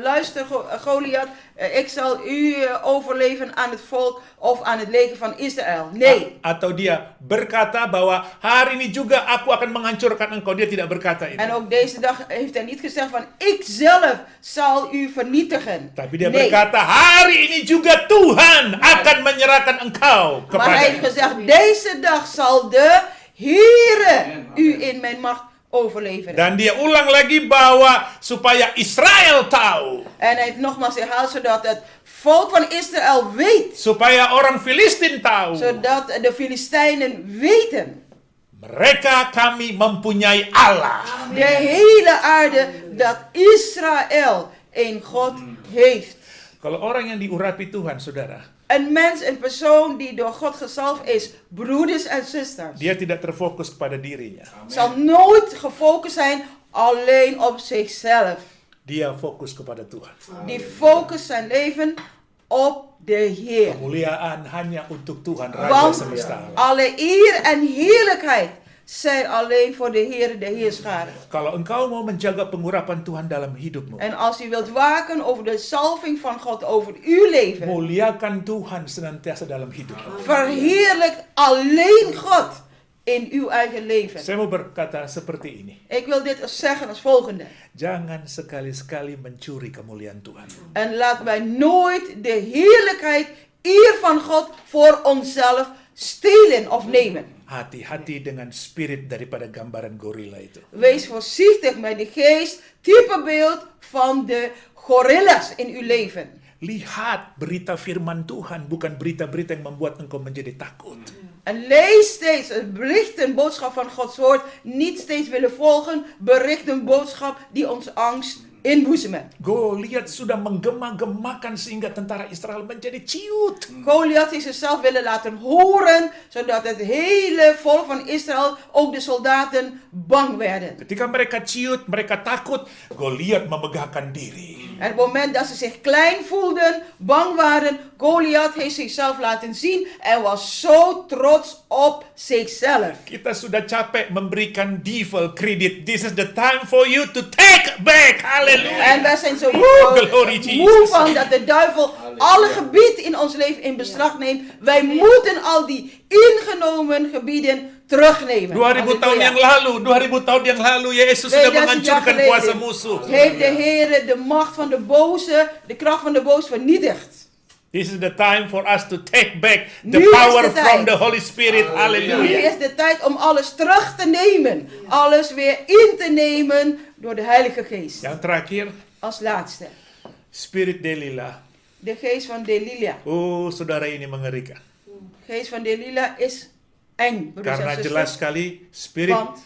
[SPEAKER 2] luister Goliath, ik zal u overleven aan het volk of aan het leger van Israël. Nee.
[SPEAKER 3] Atau dia berkata bahwa hari ini juga aku akan menghancurkan engkau. Dia tidak berkata itu.
[SPEAKER 2] En ook deze dag heeft hij niet gezegd van, ik zelf zal u vernietigen.
[SPEAKER 3] Tapi dia
[SPEAKER 2] Nee.
[SPEAKER 3] berkata, hari ini juga Tuhan akan menyerahkan engkau
[SPEAKER 2] Maar hij heeft
[SPEAKER 3] kepada.
[SPEAKER 2] gezegd, deze dag zal de Heere u in mijn macht overleveren.
[SPEAKER 3] Dan dia ulang lagi bahwa supaya Israel tahu,
[SPEAKER 2] En hij heeft nogmaals herhaald, zodat het volk van Israël weet.
[SPEAKER 3] supaya orang Filistin tahu,
[SPEAKER 2] Zodat de Filistijnen weten.
[SPEAKER 3] mereka kami mempunyai Allah.
[SPEAKER 2] De hele aarde dat Israël een God heeft.
[SPEAKER 3] Kalau orang yang diurapi Tuhan, saudara,
[SPEAKER 2] Een mens, een persoon die door God gezalfd is, broeders en zusters,
[SPEAKER 3] dia tidak terfokus kepada dirinya.
[SPEAKER 2] zal nooit gefocust zijn alleen op zichzelf.
[SPEAKER 3] Dia fokus kepada Tuhan.
[SPEAKER 2] Die focust zijn leven op de Heer.
[SPEAKER 3] Kemuliaan hanya untuk Tuhan, Raja
[SPEAKER 2] Want
[SPEAKER 3] semesta alam.
[SPEAKER 2] alle eer en heerlijkheid zijn alleen voor de Heer, de Heerscharen.
[SPEAKER 3] Kalau engkau mau menjaga pengurapan Tuhan dalam hidupmu,
[SPEAKER 2] En als u wilt waken over de salving van God over uw leven,
[SPEAKER 3] muliakan Tuhan senantiasa dalam hidupmu.
[SPEAKER 2] verheerlijk alleen God in uw eigen leven.
[SPEAKER 3] Saya mau berkata seperti ini.
[SPEAKER 2] Ik wil dit zeggen als volgende.
[SPEAKER 3] Jangan sekali-sekali mencuri kemuliaan Tuhan.
[SPEAKER 2] En laten wij nooit de heerlijkheid, eer van God voor onszelf stelen of nemen.
[SPEAKER 3] Hati-hati dengan spirit daripada gambaran gorila itu.
[SPEAKER 2] Wees voorzichtig met de geest, typebeeld van de gorillas in uw leven.
[SPEAKER 3] Lihat berita firman Tuhan, bukan berita-berita yang membuat engkau menjadi takut.
[SPEAKER 2] En lees steeds het bericht en boodschap van Gods woord. Niet steeds willen volgen bericht en boodschap die ons angst inboezemen.
[SPEAKER 3] Goliat sudah menggema-gemakan sehingga tentara Israel menjadi ciut.
[SPEAKER 2] Goliath heeft zichzelf willen laten horen, zodat het hele volk van Israël, ook de soldaten, bang werden.
[SPEAKER 3] Ketika mereka ciut, mereka takut, Goliat memegahkan diri.
[SPEAKER 2] En op het moment dat ze zich klein voelden, bang waren, Goliath heeft zichzelf laten zien en was zo trots op zichzelf.
[SPEAKER 3] Kita sudah capek memberikan devil kredit. This is the time for you to take back. Haleluya.
[SPEAKER 2] En wij zijn zo
[SPEAKER 3] Glory Jesus.
[SPEAKER 2] moe van dat de duivel alle gebieden in ons leven in beslag neemt. Wij moeten al die ingenomen gebieden terugnemen.
[SPEAKER 3] 2000 tahun yang lalu, 2000 tahun yang lalu Yesus sudah
[SPEAKER 2] 2000 jaar
[SPEAKER 3] menghancurkan
[SPEAKER 2] geleden
[SPEAKER 3] kuasa musuh.
[SPEAKER 2] heeft de Heer de macht van de boze, de kracht van de boze vernietigd.
[SPEAKER 3] This is the time for us to take back the
[SPEAKER 2] Nu is
[SPEAKER 3] power
[SPEAKER 2] de tijd.
[SPEAKER 3] from the Holy Spirit.
[SPEAKER 2] Nu
[SPEAKER 3] Hallelujah.
[SPEAKER 2] is de tijd om alles terug te nemen. Alles weer in te nemen door de Heilige Geest.
[SPEAKER 3] Yang terakhir,
[SPEAKER 2] Als laatste.
[SPEAKER 3] Spirit Delilah.
[SPEAKER 2] De geest van Delilah.
[SPEAKER 3] Oh, saudara ini mengerikan.
[SPEAKER 2] De geest van Delilah is eng. broeders en
[SPEAKER 3] Karena
[SPEAKER 2] zusters.
[SPEAKER 3] jelas sekali Spirit
[SPEAKER 2] Want-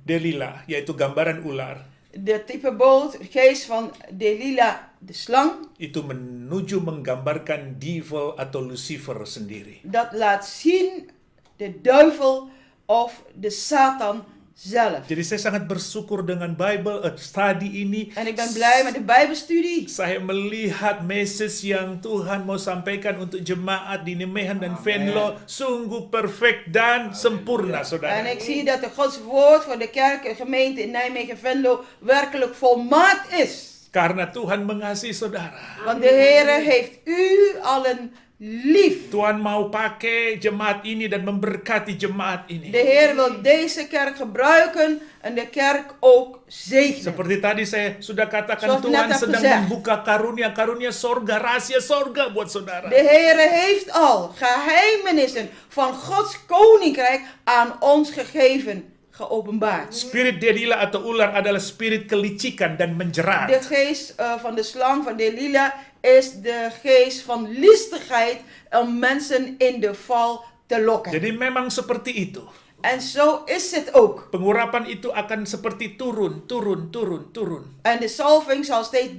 [SPEAKER 3] Delilah, yaitu gambaran ular,
[SPEAKER 2] De type boot, geest van Delilah, de slang,
[SPEAKER 3] itu menuju menggambarkan devil atau Lucifer sendiri.
[SPEAKER 2] dat laat zien de duivel of de Satan zelf.
[SPEAKER 3] Jadi saya sangat bersyukur dengan Bible study ini.
[SPEAKER 2] En ik ben blij met de Bijbelstudie.
[SPEAKER 3] Saya melihat message yang Tuhan mau sampaikan untuk jemaat di Nimehan dan Venlo sungguh perfect dan sempurna,
[SPEAKER 2] En
[SPEAKER 3] saudara.
[SPEAKER 2] ik zie dat de Gods woord voor de kerk en gemeente in Nijmegen-Venlo werkelijk volmaakt is.
[SPEAKER 3] Karena Tuhan mengasihi saudara.
[SPEAKER 2] Want de Heer heeft u allen lief.
[SPEAKER 3] Tuhan mau pakai jemaat ini dan memberkati jemaat
[SPEAKER 2] De
[SPEAKER 3] ini.
[SPEAKER 2] Heer wil deze kerk gebruiken en de kerk ook zegenen.
[SPEAKER 3] Seperti tadi saya sudah katakan,
[SPEAKER 2] Zoals
[SPEAKER 3] Tuhan
[SPEAKER 2] net aku
[SPEAKER 3] sedang
[SPEAKER 2] zeg.
[SPEAKER 3] membuka karunia-karunia sorga, rahasia sorga buat saudara.
[SPEAKER 2] De Heer heeft al geheimenissen van Gods koninkrijk aan ons gegeven, geopenbaard.
[SPEAKER 3] Spirit Delilah atau ular adalah spirit kelicikan dan
[SPEAKER 2] De
[SPEAKER 3] menjerat.
[SPEAKER 2] geest van de slang van Delilah is de geest van listigheid om mensen in de val te lokken.
[SPEAKER 3] Jadi memang seperti itu.
[SPEAKER 2] En zo is het ook.
[SPEAKER 3] Pengurapan itu akan seperti turun.
[SPEAKER 2] En de salving zal steeds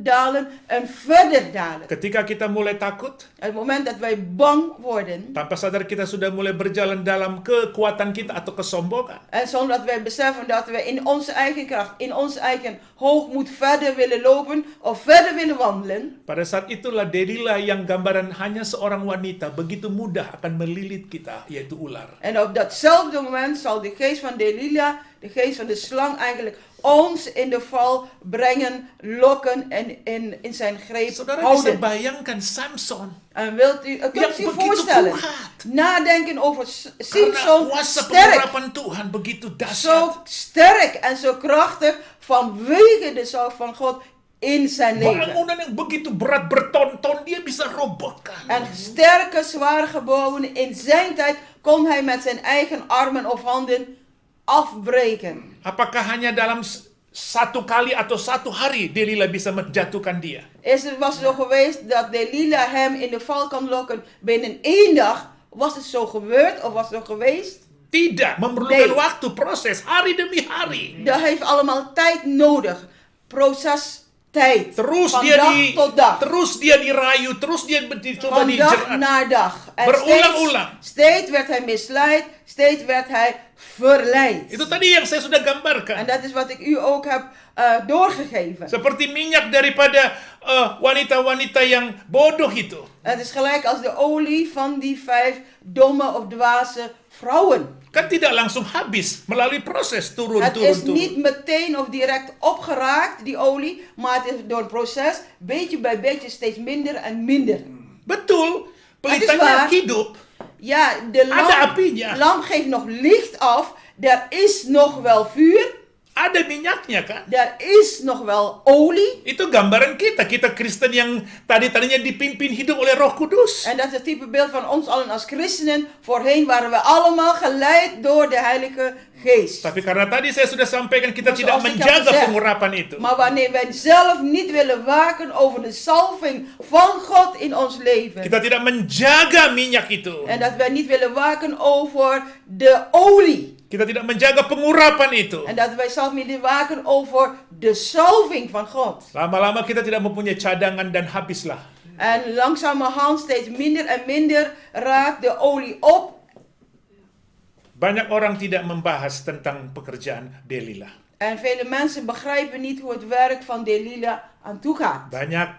[SPEAKER 2] dalen en verder dalen.
[SPEAKER 3] Ketika kita mulai takut,
[SPEAKER 2] Het moment dat wij bang worden
[SPEAKER 3] tanpa sadar kita sudah mulai berjalan dalam kekuatan kita atau kesombongan.
[SPEAKER 2] en zonder dat wij beseffen dat we in onze eigen kracht, in onze eigen hoogmoed verder willen lopen of verder willen wandelen.
[SPEAKER 3] Pada saat itulah Delilah yang gambaran hanya seorang wanita begitu mudah akan melilit kita, yaitu ular.
[SPEAKER 2] En op datzelfde moment zal de geest van Delilah, de geest van de slang eigenlijk ons in de val brengen, lokken en in zijn greep
[SPEAKER 3] Saudara bisa
[SPEAKER 2] houden.
[SPEAKER 3] bayangkan Samson.
[SPEAKER 2] En kunt u
[SPEAKER 3] Yang
[SPEAKER 2] zich
[SPEAKER 3] begitu
[SPEAKER 2] voorstellen,
[SPEAKER 3] kuat.
[SPEAKER 2] nadenken over
[SPEAKER 3] Karena
[SPEAKER 2] Simson,
[SPEAKER 3] kuasa
[SPEAKER 2] sterk,
[SPEAKER 3] pengurapan Tuhan begitu dahsyat.
[SPEAKER 2] zo sterk en zo krachtig vanwege de zorg van God in zijn leven.
[SPEAKER 3] Bangunan yang begitu berat berton-ton dia bisa robohkan.
[SPEAKER 2] En sterke, zware gebouwen in zijn tijd kon hij met zijn eigen armen of handen afbreken.
[SPEAKER 3] Apakah hanya dalam satu kali atau satu hari Delilah bisa menjatuhkan dia?
[SPEAKER 2] Was het zo geweest dat Delilah hem in de val kan lokken binnen 1 dag? Was het zo gebeurd of was het zo geweest?
[SPEAKER 3] Tidak, memerlukan
[SPEAKER 2] Nee.
[SPEAKER 3] waktu, proses, hari demi hari.
[SPEAKER 2] Dat heeft allemaal tijd nodig. Proces tijd.
[SPEAKER 3] Terus
[SPEAKER 2] van
[SPEAKER 3] dia
[SPEAKER 2] dag tot dag.
[SPEAKER 3] terus dia dirayu, terus dia dicoba
[SPEAKER 2] Van dag
[SPEAKER 3] dijerat.
[SPEAKER 2] naar dag. En
[SPEAKER 3] Berulang-ulang.
[SPEAKER 2] steeds werd hij misleid, steeds werd hij verleid.
[SPEAKER 3] Itu tadi yang saya sudah
[SPEAKER 2] En
[SPEAKER 3] gambarkan.
[SPEAKER 2] dat is wat ik u ook heb doorgegeven.
[SPEAKER 3] Seperti minyak daripada wanita-wanita yang bodoh itu.
[SPEAKER 2] Het is gelijk als de olie van die 5 domme of dwaze vrouwen.
[SPEAKER 3] Kan tidak langsung habis melalui proses turun,
[SPEAKER 2] Het
[SPEAKER 3] turun,
[SPEAKER 2] is
[SPEAKER 3] turun.
[SPEAKER 2] niet meteen of direct opgeraakt, die olie, maar het is door een proces, beetje bij beetje, steeds minder en minder.
[SPEAKER 3] Betul,
[SPEAKER 2] Het is
[SPEAKER 3] pelitanya
[SPEAKER 2] waar.
[SPEAKER 3] hidup.
[SPEAKER 2] Ja, de
[SPEAKER 3] Ada apinya.
[SPEAKER 2] lamp geeft nog licht af, er is nog wel vuur,
[SPEAKER 3] Ada minyaknya kan?
[SPEAKER 2] er is nog wel olie.
[SPEAKER 3] Itu gambaran kita Kristen yang tadinya dipimpin hidup oleh Roh Kudus.
[SPEAKER 2] En dat is het type beeld van ons allen als christenen. Voorheen waren we allemaal geleid door de Heilige Geest.
[SPEAKER 3] Tapi karena tadi saya sudah sampaikan kita
[SPEAKER 2] Maar
[SPEAKER 3] tidak
[SPEAKER 2] zoals ik heb
[SPEAKER 3] menjaga
[SPEAKER 2] gezegd,
[SPEAKER 3] pengurapan itu.
[SPEAKER 2] Maar wanneer wij zelf niet willen waken over de salving van God in ons leven.
[SPEAKER 3] Kita tidak menjaga minyak itu.
[SPEAKER 2] En dat wij niet willen waken over de olie.
[SPEAKER 3] Kita tidak menjaga pengurapan itu.
[SPEAKER 2] En dat wij zelf niet willen waken over de salving van God.
[SPEAKER 3] Lama-lama kita tidak mempunyai cadangan dan habislah.
[SPEAKER 2] En langzamerhand steeds minder en minder raakt de olie op.
[SPEAKER 3] Banyak orang tidak membahas tentang pekerjaan Delila.
[SPEAKER 2] En vele mensen begrijpen niet hoe het werk van Delila aan toe gaat.
[SPEAKER 3] Banyak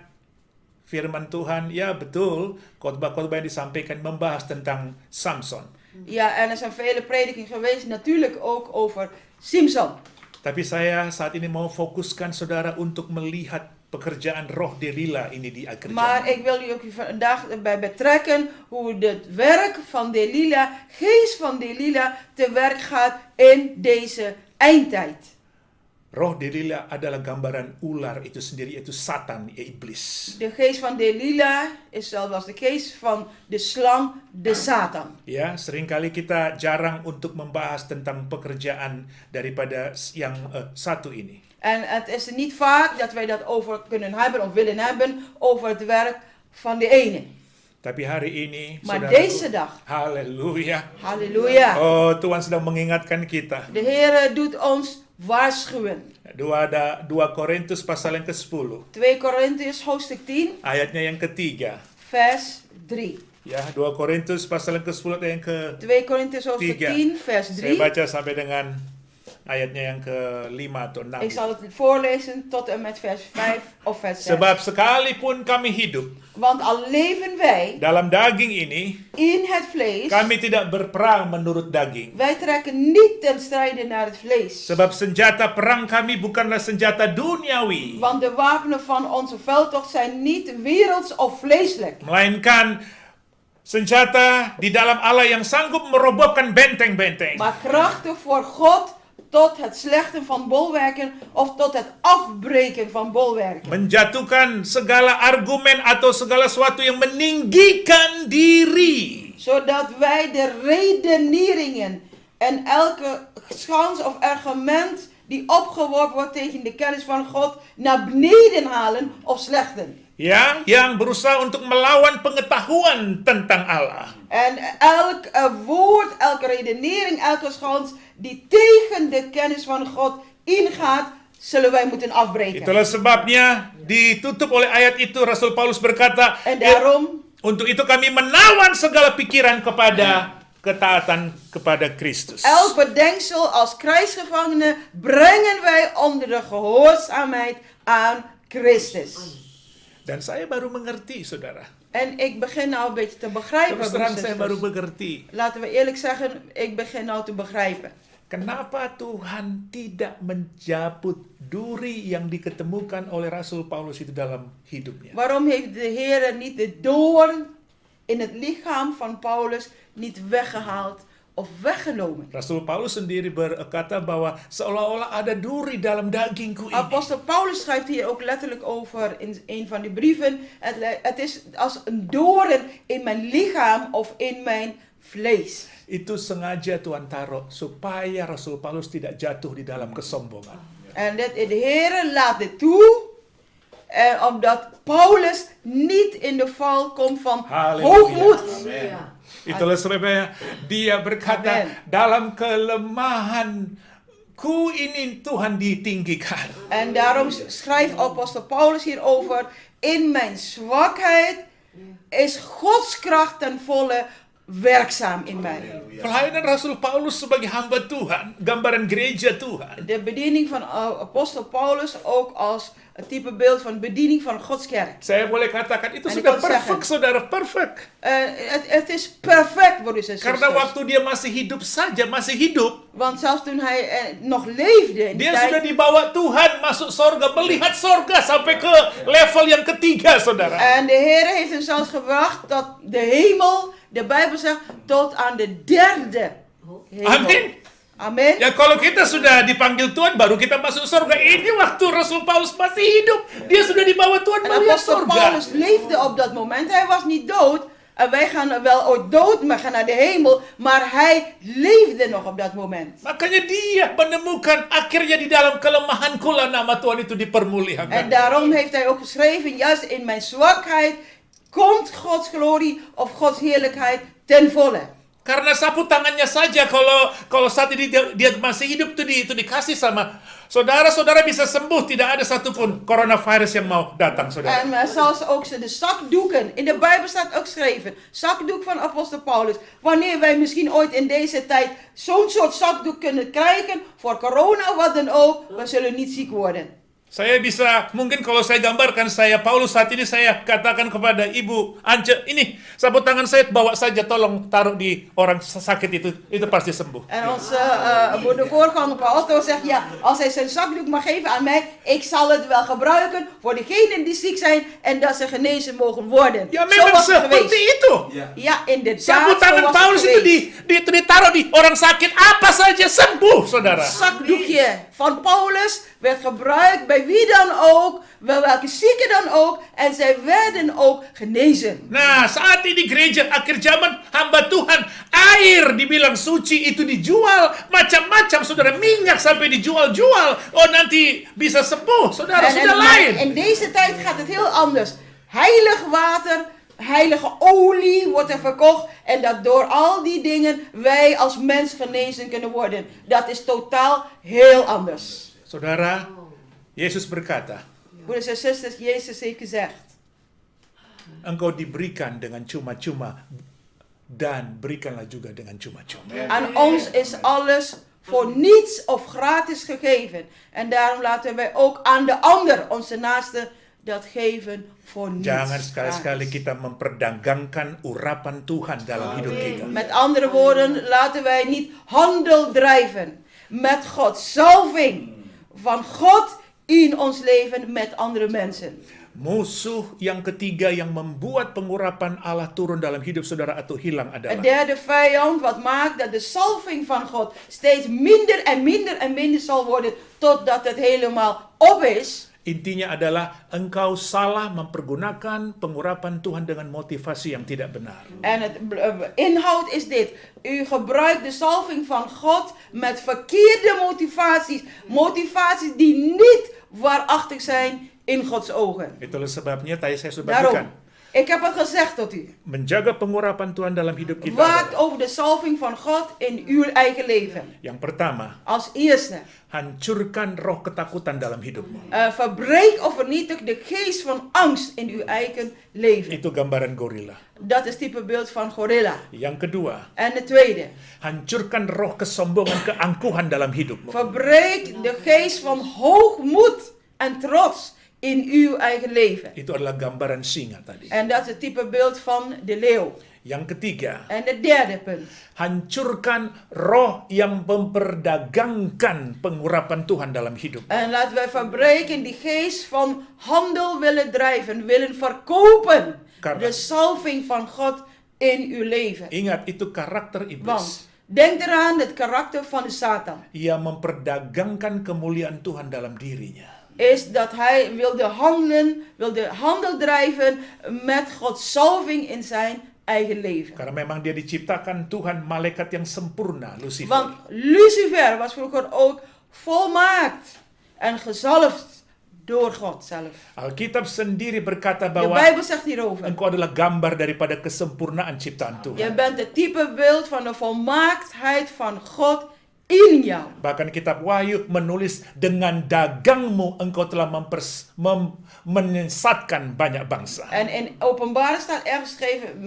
[SPEAKER 3] firman Tuhan, ya betul, khotbah-khotbah yang disampaikan membahas tentang Samson.
[SPEAKER 2] Ja, en er zijn vele predikingen geweest, natuurlijk ook over Simson.
[SPEAKER 3] Tapi saya saat ini mau fokuskan saudara untuk melihat pekerjaan roh Delila ini di akhir
[SPEAKER 2] Maar
[SPEAKER 3] zaman.
[SPEAKER 2] ik wil u ook vandaag bij betrekken hoe het werk van Delila, geest van Delila, te werk gaat in deze eindtijd.
[SPEAKER 3] Roh Delila adalah gambaran ular itu sendiri, yaitu Satan, iblis.
[SPEAKER 2] De geest van Delila is zelfs de geest van de slang, de Satan.
[SPEAKER 3] Ya, seringkali kita jarang untuk membahas tentang pekerjaan daripada yang satu ini.
[SPEAKER 2] En het is niet vaak dat wij dat over kunnen hebben of willen hebben over het werk van de ene.
[SPEAKER 3] Tapi hari ini,
[SPEAKER 2] Maar
[SPEAKER 3] saudaraku,
[SPEAKER 2] deze dag,
[SPEAKER 3] haleluya.
[SPEAKER 2] halleluja,
[SPEAKER 3] Oh, Tuhan sedang mengingatkan kita.
[SPEAKER 2] de Heer doet ons waarschuwen.
[SPEAKER 3] 2 Korintus pasal yang ke-10,
[SPEAKER 2] 2 Korintiërs hoofdstuk 10,
[SPEAKER 3] ayatnya yang ketiga.
[SPEAKER 2] vers 3.
[SPEAKER 3] Ya, 2 Korintus pasal yang ke-10 ayat yang ke
[SPEAKER 2] 2 Korintiërs hoofdstuk
[SPEAKER 3] 3.
[SPEAKER 2] 10, vers
[SPEAKER 3] Saya
[SPEAKER 2] 3.
[SPEAKER 3] baca sampai dengan ayatnya yang ke-5 atau 6.
[SPEAKER 2] Ik zal het voorlezen tot en met vers 5 of vers 6.
[SPEAKER 3] Sebab sekalipun kami hidup
[SPEAKER 2] Want al leven wij
[SPEAKER 3] dalam daging ini,
[SPEAKER 2] in het vlees,
[SPEAKER 3] kami tidak berperang menurut daging.
[SPEAKER 2] wij trekken niet ten strijde naar het vlees.
[SPEAKER 3] Sebab senjata perang kami bukanlah senjata duniawi,
[SPEAKER 2] Want de wapenen van onze veldtocht zijn niet werelds of vleeselijk.
[SPEAKER 3] melainkan senjata di dalam Allah yang sanggup merobohkan benteng-benteng.
[SPEAKER 2] Maar krachtig voor God tot het slechten van bolwerken of tot het afbreken van bolwerken.
[SPEAKER 3] Menjatuhkan segala argumen atau segala sesuatu yang meninggikan diri.
[SPEAKER 2] Zodat wij de redeneringen en elke schans of argument die opgeworpen wordt tegen de kennis van God naar beneden halen of slechten.
[SPEAKER 3] Ya, yang berusaha untuk melawan pengetahuan tentang Allah.
[SPEAKER 2] En elk woord, elke redenering, elke schans die tegen de kennis van God ingaat, zullen wij moeten afbreken.
[SPEAKER 3] Itulah sebabnya ditutup oleh ayat itu Rasul Paulus berkata,
[SPEAKER 2] En daarom,
[SPEAKER 3] untuk itu kami menawan segala pikiran kepada ketaatan kepada Kristus.
[SPEAKER 2] elk bedenksel als krijgsgevangenen brengen wij onder de gehoorzaamheid aan Christus.
[SPEAKER 3] Dan saya baru mengerti, saudara.
[SPEAKER 2] En ik begin nou een beetje te begrijpen.
[SPEAKER 3] Terus terang
[SPEAKER 2] broeders en
[SPEAKER 3] saya baru
[SPEAKER 2] zusters.
[SPEAKER 3] mengerti.
[SPEAKER 2] Laten we eerlijk zeggen, ik begin nou te begrijpen.
[SPEAKER 3] Kenapa Tuhan tidak menjabut duri yang diketemukan oleh Rasul Paulus itu dalam hidupnya?
[SPEAKER 2] Waarom heeft de Heer niet de doorn in het lichaam van Paulus niet weggehaald of weggenomen?
[SPEAKER 3] Rasul Paulus sendiri berkata bahwa seolah-olah ada duri dalam dagingku ini.
[SPEAKER 2] Apostel Paulus schrijft hier ook letterlijk over in een van die brieven. Het is als een doorn in mijn lichaam of in mijn vlees.
[SPEAKER 3] Itu sengaja Tuhan taruh supaya Rasul Paulus tidak jatuh di dalam kesombongan.
[SPEAKER 2] En de Heer laat dit toe. Omdat Paulus niet in de val komt van
[SPEAKER 3] Halleluja.
[SPEAKER 2] hoogmoed.
[SPEAKER 3] Itulah sebabnya dia berkata,
[SPEAKER 2] Amen.
[SPEAKER 3] dalam kelemahanku Ku ingin Tuhan ditinggikan.
[SPEAKER 2] En daarom schrijft apostel Paulus hierover: in mijn zwakheid is Gods kracht ten volle werkzaam in mij.
[SPEAKER 3] Pelayanan Rasul Paulus sebagai hamba Tuhan, gambaran gereja Tuhan.
[SPEAKER 2] De bediening van apostel Paulus ook als een type beeld van bediening van Gods kerk.
[SPEAKER 3] Saya boleh katakan itu
[SPEAKER 2] En
[SPEAKER 3] sudah
[SPEAKER 2] ik kan zeggen,
[SPEAKER 3] perfect, saudara, perfect.
[SPEAKER 2] Het is perfect, broeders en
[SPEAKER 3] Karena
[SPEAKER 2] zusters.
[SPEAKER 3] waktu dia masih hidup saja, masih hidup,
[SPEAKER 2] Want zelfs toen hij nog leefde in die
[SPEAKER 3] dia sudah
[SPEAKER 2] tijd.
[SPEAKER 3] dibawa Tuhan masuk sorga, melihat sorga sampai ke level yang ketiga, saudara.
[SPEAKER 2] En de Heer heeft hem zelfs gebracht tot de hemel, de Bijbel zegt, tot aan de derde hemel.
[SPEAKER 3] Amin.
[SPEAKER 2] Amen.
[SPEAKER 3] Ya kalau kita sudah dipanggil Tuhan, baru kita masuk sorga. Ini waktu Rasul Paulus masih hidup, dia sudah dibawa Tuhan
[SPEAKER 2] En
[SPEAKER 3] melihat
[SPEAKER 2] apostel
[SPEAKER 3] sorga.
[SPEAKER 2] Paulus leefde op dat moment. Hij was niet dood. En wij gaan wel ooit dood, maar gaan naar de hemel. Maar hij leefde nog op dat moment.
[SPEAKER 3] Makanya dia menemukan akhirnya di dalam kelemahanku lah nama Tuhan itu
[SPEAKER 2] En
[SPEAKER 3] dipermuliakan.
[SPEAKER 2] daarom heeft hij ook geschreven, juist in mijn zwakheid komt Gods glorie of Gods heerlijkheid ten volle.
[SPEAKER 3] Karena sapu tangannya saja kalau saat ini dia masih hidup itu dikasih sama saudara-saudara bisa sembuh, tidak ada satupun coronavirus yang mau datang, saudara.
[SPEAKER 2] En zoals ook de zakdoeken, in de Bijbel staat ook geschreven, zakdoek van apostel Paulus. Wanneer wij misschien ooit in deze tijd zo'n soort zakdoek kunnen krijgen, voor corona of wat dan ook, we zullen niet ziek worden.
[SPEAKER 3] Saya bisa, mungkin kalau saya gambarkan saya Paulus saat ini, saya katakan kepada Ibu Ance, ini sapu tangan saya bawa saja, tolong taruh di orang sakit itu pasti sembuh.
[SPEAKER 2] En onze de voorganger Paulus zegt, ja, als hij zijn zakdoek mag geven aan mij, ik zal het wel gebruiken voor degenen die ziek zijn en dat ze genezen mogen worden.
[SPEAKER 3] Ya
[SPEAKER 2] Zo
[SPEAKER 3] memang
[SPEAKER 2] was het
[SPEAKER 3] seperti
[SPEAKER 2] geweest.
[SPEAKER 3] itu.
[SPEAKER 2] Ja, inderdaad,
[SPEAKER 3] Sapu
[SPEAKER 2] zo
[SPEAKER 3] tangan
[SPEAKER 2] was
[SPEAKER 3] Paulus
[SPEAKER 2] het
[SPEAKER 3] itu
[SPEAKER 2] geweest.
[SPEAKER 3] ditaruh di orang sakit, apa saja sembuh, saudara.
[SPEAKER 2] Zakdoekje van Paulus werd gebruikt bij wie dan ook, bij welke zieken dan ook, en zij werden ook genezen.
[SPEAKER 3] Nah, saat ini gereja akhir zaman hamba Tuhan, air dibilang suci itu dijual macam-macam, saudara, minyak sampai dijual-jual. Oh, nanti bisa sembuh, saudara, sudah lain.
[SPEAKER 2] In deze tijd gaat het heel anders. Heilig water, heilige olie wordt er verkocht en dat door al die dingen wij als mens genezen kunnen worden. Dat is totaal heel anders.
[SPEAKER 3] Saudara, Yesus berkata,
[SPEAKER 2] Broeders en zusters, Jezus heeft gezegd,
[SPEAKER 3] engkau diberikan dengan cuma-cuma dan berikanlah juga dengan cuma-cuma.
[SPEAKER 2] aan ons is alles voor niets of gratis gegeven. En daarom laten wij ook aan de ander, onze naaste, dat geven voor niets.
[SPEAKER 3] Jangan sekali-sekali
[SPEAKER 2] gratis.
[SPEAKER 3] kita memperdagangkan urapan Tuhan dalam hidup kita.
[SPEAKER 2] Met andere woorden, laten wij niet handel drijven met Gods salving van God in ons leven met andere mensen.
[SPEAKER 3] Musuh yang ketiga yang membuat pengurapan Allah turun dalam hidup saudara atau hilang
[SPEAKER 2] Een
[SPEAKER 3] adalah
[SPEAKER 2] derde vijand wat maakt dat de salving van God steeds minder en minder en minder zal worden totdat het helemaal op is.
[SPEAKER 3] intinya adalah engkau salah mempergunakan pengurapan Tuhan dengan motivasi yang tidak benar.
[SPEAKER 2] En het inhoud is dit. U gebruikt de salving van God met verkeerde motivaties. Motivaties die niet waarachtig zijn in Gods ogen.
[SPEAKER 3] Itulah sebabnya tadi saya sudah
[SPEAKER 2] Daarom,
[SPEAKER 3] bagikan.
[SPEAKER 2] ik heb het gezegd tot u.
[SPEAKER 3] Menjaga pengurapan Tuhan dalam hidup kita
[SPEAKER 2] Waakt
[SPEAKER 3] adalah,
[SPEAKER 2] over de salving van God in uw eigen leven.
[SPEAKER 3] yang pertama,
[SPEAKER 2] Als eerste,
[SPEAKER 3] hancurkan roh ketakutan dalam hidupmu.
[SPEAKER 2] verbreek of vernietig de geest van angst in uw eigen leven.
[SPEAKER 3] Itu gambaran gorila.
[SPEAKER 2] Dat is type beeld van gorilla.
[SPEAKER 3] Yang kedua,
[SPEAKER 2] En de tweede,
[SPEAKER 3] hancurkan roh kesombongan, keangkuhan dalam hidupmu.
[SPEAKER 2] verbreek de geest van hoogmoed en trots in uw eigen leven.
[SPEAKER 3] Itu adalah gambaran singa tadi.
[SPEAKER 2] En dat is het type beeld van de leeuw.
[SPEAKER 3] Yang ketiga,
[SPEAKER 2] En de derde punt.
[SPEAKER 3] hancurkan roh yang memperdagangkan pengurapan Tuhan dalam hidup.
[SPEAKER 2] En laten wij verbreken die geest van handel willen drijven, willen verkopen.
[SPEAKER 3] Karena-
[SPEAKER 2] De salving van God in uw leven.
[SPEAKER 3] Ingat, itu karakter iblis.
[SPEAKER 2] Want denk eraan het karakter van de Satan.
[SPEAKER 3] Ia memperdagangkan kemuliaan Tuhan dalam dirinya.
[SPEAKER 2] Is dat hij wilde handel drijven met Gods salving in zijn eigen leven.
[SPEAKER 3] Karena memang dia diciptakan Tuhan malaikat yang sempurna, Lucifer.
[SPEAKER 2] Want Lucifer was vroeger ook volmaakt en gezalfd door God zelf.
[SPEAKER 3] Alkitab sendiri berkata
[SPEAKER 2] De
[SPEAKER 3] bahwa
[SPEAKER 2] Bijbel zegt hierover.
[SPEAKER 3] engkau adalah gambar daripada kesempurnaan ciptaan
[SPEAKER 2] Je
[SPEAKER 3] Tuhan.
[SPEAKER 2] bent het type beeld van de volmaaktheid van God in jou.
[SPEAKER 3] Bahkan kitab Wahyu menulis, dengan dagangmu engkau telah menyesatkan banyak bangsa.
[SPEAKER 2] En in Openbaring staat ergens geschreven,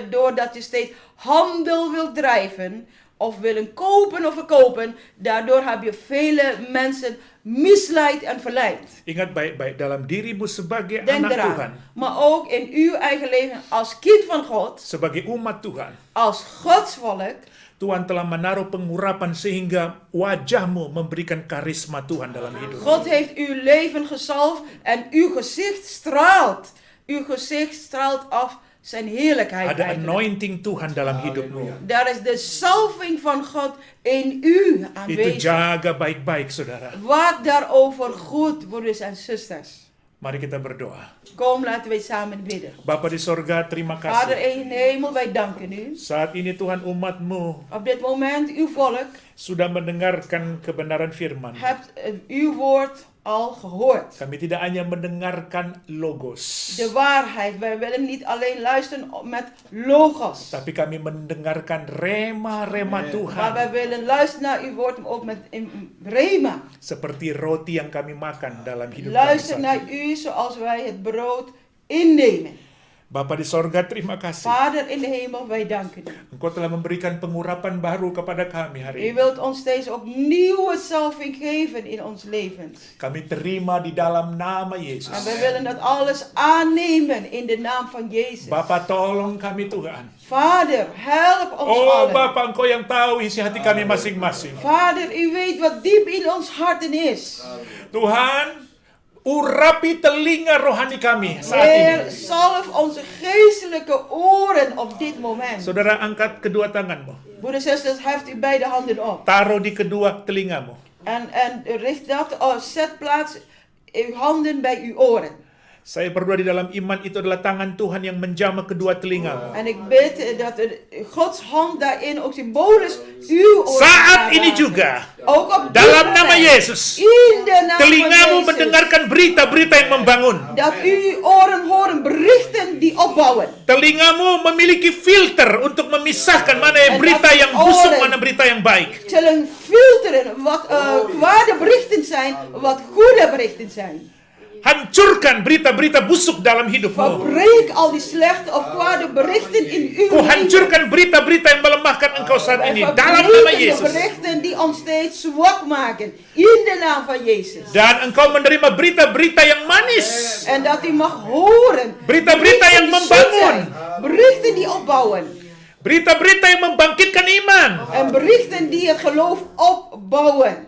[SPEAKER 2] doordat je steeds handel wilt drijven, of willen kopen of verkopen, daardoor heb je vele mensen misleid en verleid.
[SPEAKER 3] Ingat baik-baik, dalam dirimu sebagai
[SPEAKER 2] Denk
[SPEAKER 3] anak
[SPEAKER 2] eraan.
[SPEAKER 3] Tuhan,
[SPEAKER 2] Maar ook in uw eigen leven als kind van God,
[SPEAKER 3] sebagai umat Tuhan,
[SPEAKER 2] als Gods volk,
[SPEAKER 3] Tuhan telah menaruh pengurapan sehingga wajahmu memberikan karisma Tuhan dalam hidup.
[SPEAKER 2] God heeft uw leven gezalfd en uw gezicht straalt. Uw gezicht straalt af zijn heerlijkheid.
[SPEAKER 3] Ada
[SPEAKER 2] eigenlijk.
[SPEAKER 3] anointing Tuhan dalam hidupmu.
[SPEAKER 2] Daar is de salving van God in u
[SPEAKER 3] Itu
[SPEAKER 2] aanwezig.
[SPEAKER 3] jaga baik-baik, saudara.
[SPEAKER 2] Waak daarover goed, broeders en zusters.
[SPEAKER 3] Mari kita berdoa.
[SPEAKER 2] Kom, laten wij samen bidden.
[SPEAKER 3] Bapa di sorga, terima
[SPEAKER 2] Vader
[SPEAKER 3] kasih.
[SPEAKER 2] in de hemel, wij danken u.
[SPEAKER 3] Saat ini Tuhan, umatmu
[SPEAKER 2] Op dit moment, uw volk
[SPEAKER 3] sudah mendengarkan kebenaran firman.
[SPEAKER 2] hebt uw woord al gehoord.
[SPEAKER 3] Kami tidak hanya mendengarkan logos,
[SPEAKER 2] De waarheid. Wij willen niet alleen luisteren met logos.
[SPEAKER 3] tapi kami mendengarkan rema-rema
[SPEAKER 2] Maar
[SPEAKER 3] Tuhan.
[SPEAKER 2] wij willen luisteren naar uw woord, maar ook met in rema.
[SPEAKER 3] Seperti roti yang kami makan dalam hidup kami
[SPEAKER 2] Luister
[SPEAKER 3] saat
[SPEAKER 2] naar
[SPEAKER 3] ini.
[SPEAKER 2] u zoals wij het brood innemen.
[SPEAKER 3] Bapa di sorga, terima kasih.
[SPEAKER 2] Vader in de hemel, wij danken u.
[SPEAKER 3] Engkau telah memberikan pengurapan baru kepada kami hari
[SPEAKER 2] U
[SPEAKER 3] ini.
[SPEAKER 2] wilt ons steeds opnieuw salving geven in ons levens.
[SPEAKER 3] Kami terima di dalam nama
[SPEAKER 2] En
[SPEAKER 3] Yesus.
[SPEAKER 2] wij willen dat alles aannemen in de naam van Jezus.
[SPEAKER 3] Bapa, tolong kami Tuhan.
[SPEAKER 2] Vader, help ons
[SPEAKER 3] Oh
[SPEAKER 2] allen.
[SPEAKER 3] Bapa, Engkau yang tahu isi hati kami masing-masing.
[SPEAKER 2] Vader, u weet wat diep in ons harten is.
[SPEAKER 3] Tuhan, urapi telinga rohani kami saat
[SPEAKER 2] Heer,
[SPEAKER 3] ini.
[SPEAKER 2] salf onze geestelijke oren op dit moment.
[SPEAKER 3] Saudara, angkat kedua tanganmu.
[SPEAKER 2] Broeders en zusters, heft uw beide handen op.
[SPEAKER 3] Taruh di kedua telingamu.
[SPEAKER 2] En richt dat, zet plaats uw handen bij uw oren.
[SPEAKER 3] Saya berdoa di dalam iman itu adalah tangan Tuhan yang menjamah kedua telingamu.
[SPEAKER 2] En ik bid dat Gods hand daarin ook symbolisch uw oren
[SPEAKER 3] Saat
[SPEAKER 2] gaat
[SPEAKER 3] ini
[SPEAKER 2] raken.
[SPEAKER 3] juga,
[SPEAKER 2] Ook op dit
[SPEAKER 3] dalam nama
[SPEAKER 2] moment.
[SPEAKER 3] Yesus,
[SPEAKER 2] In de naam
[SPEAKER 3] telingamu
[SPEAKER 2] van Jezus.
[SPEAKER 3] mendengarkan berita-berita yang membangun.
[SPEAKER 2] Dat uw oren horen berichten die opbouwen.
[SPEAKER 3] Telingamu memiliki filter untuk memisahkan mana yang
[SPEAKER 2] En
[SPEAKER 3] berita
[SPEAKER 2] dat
[SPEAKER 3] yang busuk,
[SPEAKER 2] oren
[SPEAKER 3] mana berita yang baik.
[SPEAKER 2] zullen filteren wat kwade berichten zijn, wat goede berichten zijn.
[SPEAKER 3] Hancurkan berita-berita busuk dalam hidupmu.
[SPEAKER 2] Verbreek al die slechte of kwade berichten in uw
[SPEAKER 3] Ku
[SPEAKER 2] leven.
[SPEAKER 3] hancurkan berita-berita yang melemahkan engkau saat
[SPEAKER 2] En
[SPEAKER 3] ini dalam nama
[SPEAKER 2] verbreken de
[SPEAKER 3] Yesus.
[SPEAKER 2] berichten die ons steeds zwak maken. In de naam van Jezus.
[SPEAKER 3] Dan engkau menerima berita-berita yang manis.
[SPEAKER 2] En dat u mag horen.
[SPEAKER 3] Berita-berita
[SPEAKER 2] berichten
[SPEAKER 3] yang
[SPEAKER 2] die zoet
[SPEAKER 3] membangun.
[SPEAKER 2] zijn, Berichten die opbouwen.
[SPEAKER 3] Berita-berita yang membangkitkan iman.
[SPEAKER 2] En berichten die het geloof opbouwen.